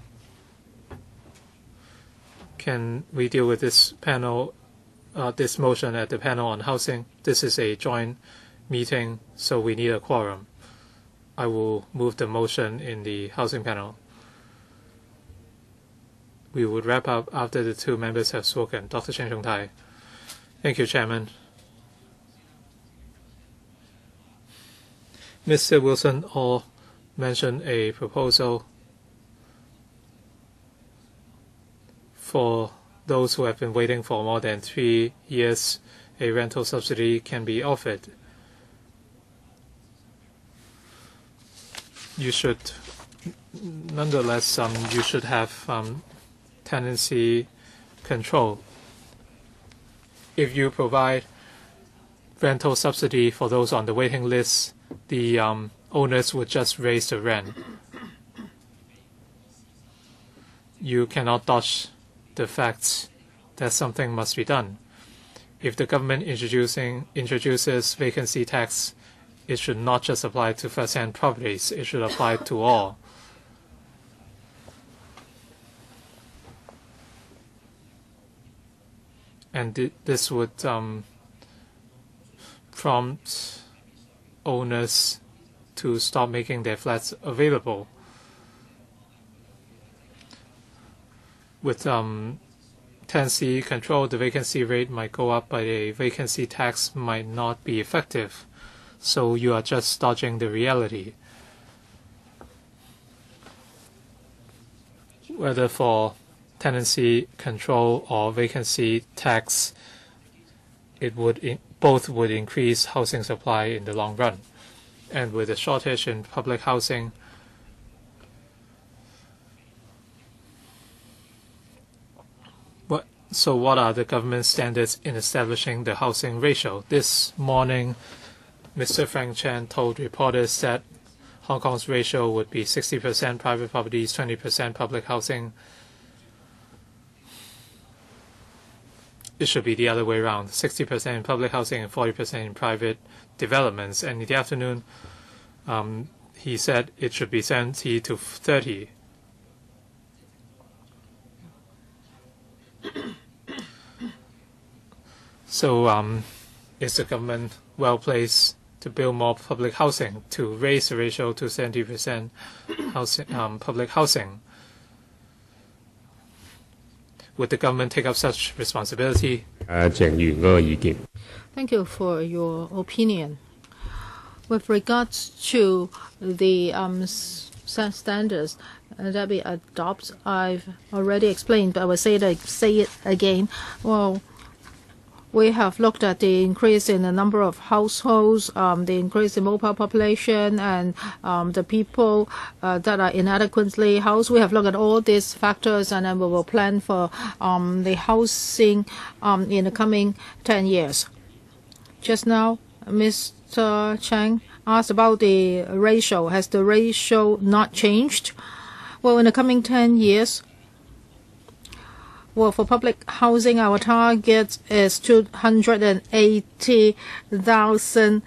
can we deal with this panel, this motion at the panel on housing? This is a joint meeting, so we need a quorum. I will move the motion in the housing panel. We would wrap up after the two members have spoken. Dr. Chen Chung-tai. Thank you, Chairman. Mr. Wilson Hall mentioned a proposal for those who have been waiting for more than 3 years. A rental subsidy can be offered. You should, nonetheless, you should have tenancy control. If you provide rental subsidy for those on the waiting list, the owners would just raise the rent. You cannot dodge the fact that something must be done. If the government introduces vacancy tax, it should not just apply to first-hand properties. It should apply to all. And this would prompt owners to stop making their flats available. With tenancy control, the vacancy rate might go up, but a vacancy tax might not be effective. So you are just dodging the reality. Whether for tenancy control or vacancy tax, both would increase housing supply in the long run. And with a shortage in public housing, what are the government standards in establishing the housing ratio? This morning, Mr. Frank Chan told reporters that Hong Kong's ratio would be 60% private properties, 20% public housing. It should be the other way around, 60% in public housing and 40% in private developments. And in the afternoon, he said it should be 70 to 30. So is the government well placed to build more public housing, to raise the ratio to 70% housing, public housing. Would the government take up such responsibility? Thank you for your opinion. With regards to the standards that we adopt, I've already explained, but I will say it again. Well, we have looked at the increase in the number of households, the increase in mobile population, and the people that are inadequately housed. We have looked at all these factors, and then we will plan for the housing in the coming 10 years. Just now, Mr. Chang asked about the ratio. Has the ratio not changed? Well, in the coming 10 years, well, for public housing, our target is 280,000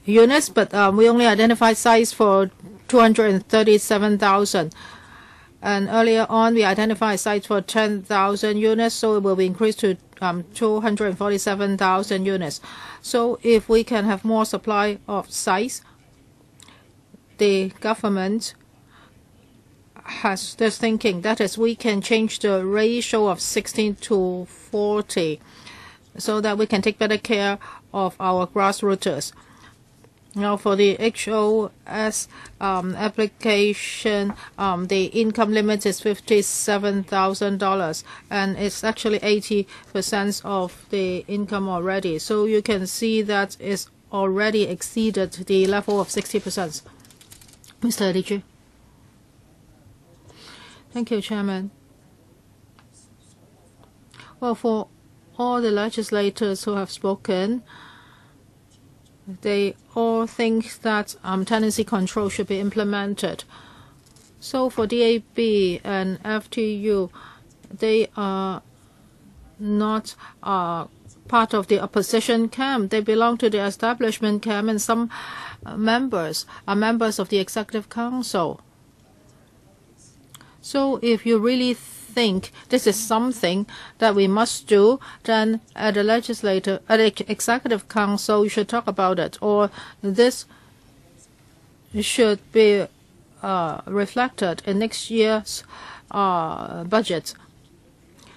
units, but we only identified sites for 237,000. And earlier on, we identified sites for 10,000 units, so it will be increased to 247,000 units. So if we can have more supply of sites, the government has this thinking. That is, we can change the ratio of 16 to 40 so that we can take better care of our grassroots. Now, for the HOS application, the income limit is $57,000, and it's actually 80% of the income already. So you can see that it's already exceeded the level of 60%. Mr. Li. Thank you, Chairman. Well, for all the legislators who have spoken, they all think that tenancy control should be implemented. So for DAB and FTU, they are not part of the opposition camp. They belong to the establishment camp, and some members are members of the Executive Council. So if you really think this is something that we must do, then at the Executive Council, you should talk about it, or this should be reflected in next year's budget.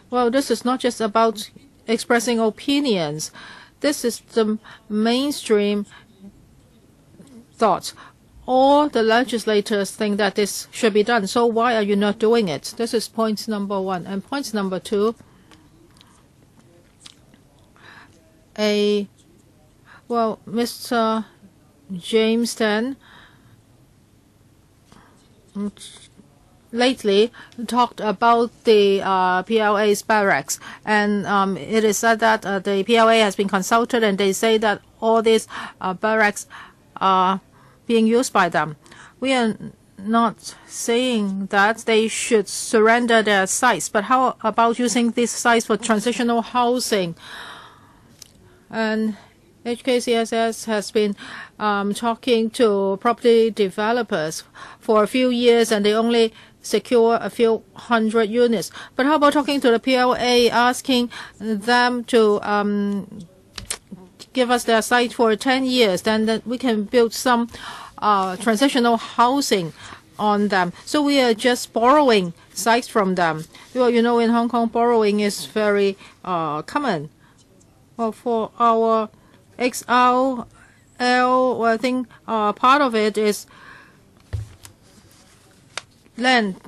Well, this is not just about expressing opinions. This is the mainstream thought. All the legislators think that this should be done. So why are you not doing it? This is point number one. And point number two, Mr. James Tan lately talked about the PLA's barracks, and it is said that the PLA has been consulted, and they say that all these barracks are being used by them. We are not saying that they should surrender their sites, but how about using these sites for transitional housing? And HKCSS has been talking to property developers for a few years, and they only secure a few hundred units. But how about talking to the PLA, asking them to give us their site for 10 years, then that we can build some transitional housing on them. So we are just borrowing sites from them. Well, you know, in Hong Kong, borrowing is very common. Well, for our XL, I think part of it is lent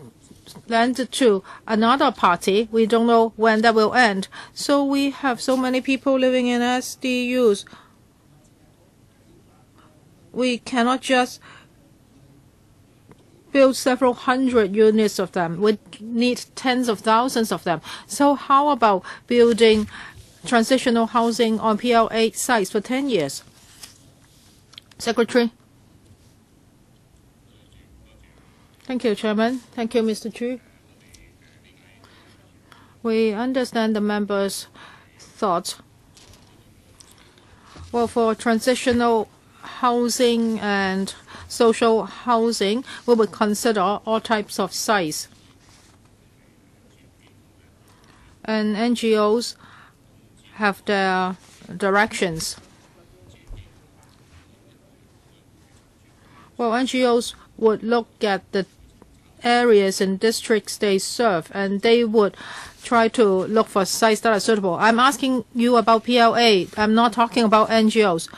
to another party. We don't know when that will end. So we have so many people living in SDUs. We cannot just build several hundred units of them. We need tens of thousands of them. So how about building transitional housing on PLA sites for 10 years? Secretary. Thank you, Chairman. Thank you, Mr. Chu. We understand the members' thoughts. Well, for transitional housing and social housing, we would consider all types of sites. And NGOs have their directions. Well, NGOs would look at the areas and districts they serve, and they would try to look for sites that are suitable. I'm asking you about PLA. I'm not talking about NGOs.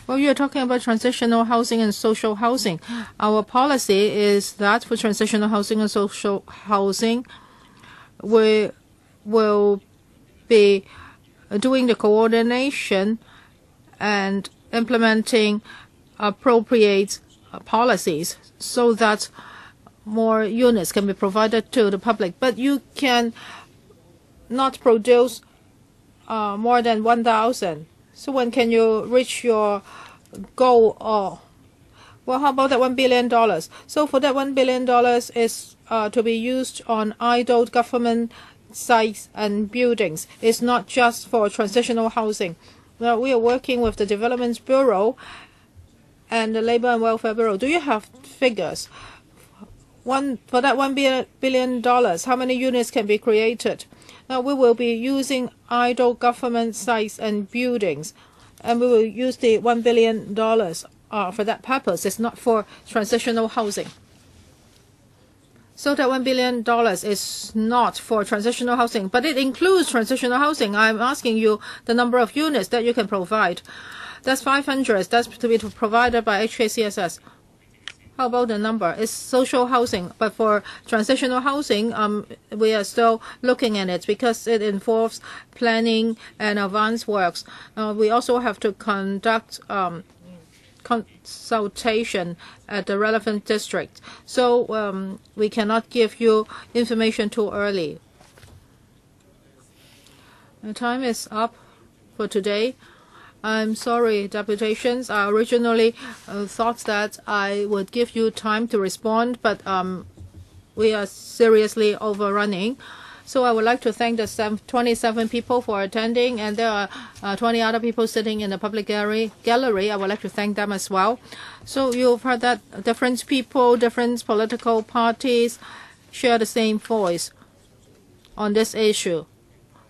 Well, you're talking about transitional housing and social housing. Our policy is that for transitional housing and social housing, we will be doing the coordination and implementing appropriate policies so that more units can be provided to the public. But you can not produce more than 1,000. So when can you reach your goal? Well, how about that $1 billion? So for that $1 billion is to be used on idle government sites and buildings. It's not just for transitional housing. Now, we are working with the Development Bureau and the Labor and Welfare Bureau. Do you have figures? For that $1 billion, how many units can be created? Now, we will be using idle government sites and buildings, and we will use the $1 billion for that purpose. It's not for transitional housing. So that $1 billion is not for transitional housing, but it includes transitional housing. I'm asking you the number of units that you can provide. That's 500. That's to be provided by HKCSS. How about the number? It's social housing, but for transitional housing, we are still looking at it because it involves planning and advance works. We also have to conduct consultation at the relevant district. So we cannot give you information too early. The time is up for today. I'm sorry, deputations. I originally thought that I would give you time to respond, but we are seriously overrunning. So I would like to thank the 27 people for attending, and there are 20 other people sitting in the public gallery. I would like to thank them as well. So you've heard that different people, different political parties share the same voice on this issue.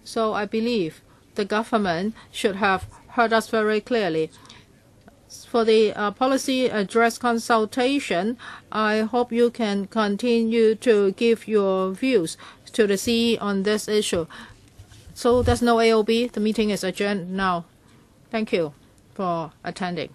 So I believe the government should have heard us very clearly. For the policy address consultation, I hope you can continue to give your views to the CE on this issue. So there's no AOB. The meeting is adjourned now. Thank you for attending.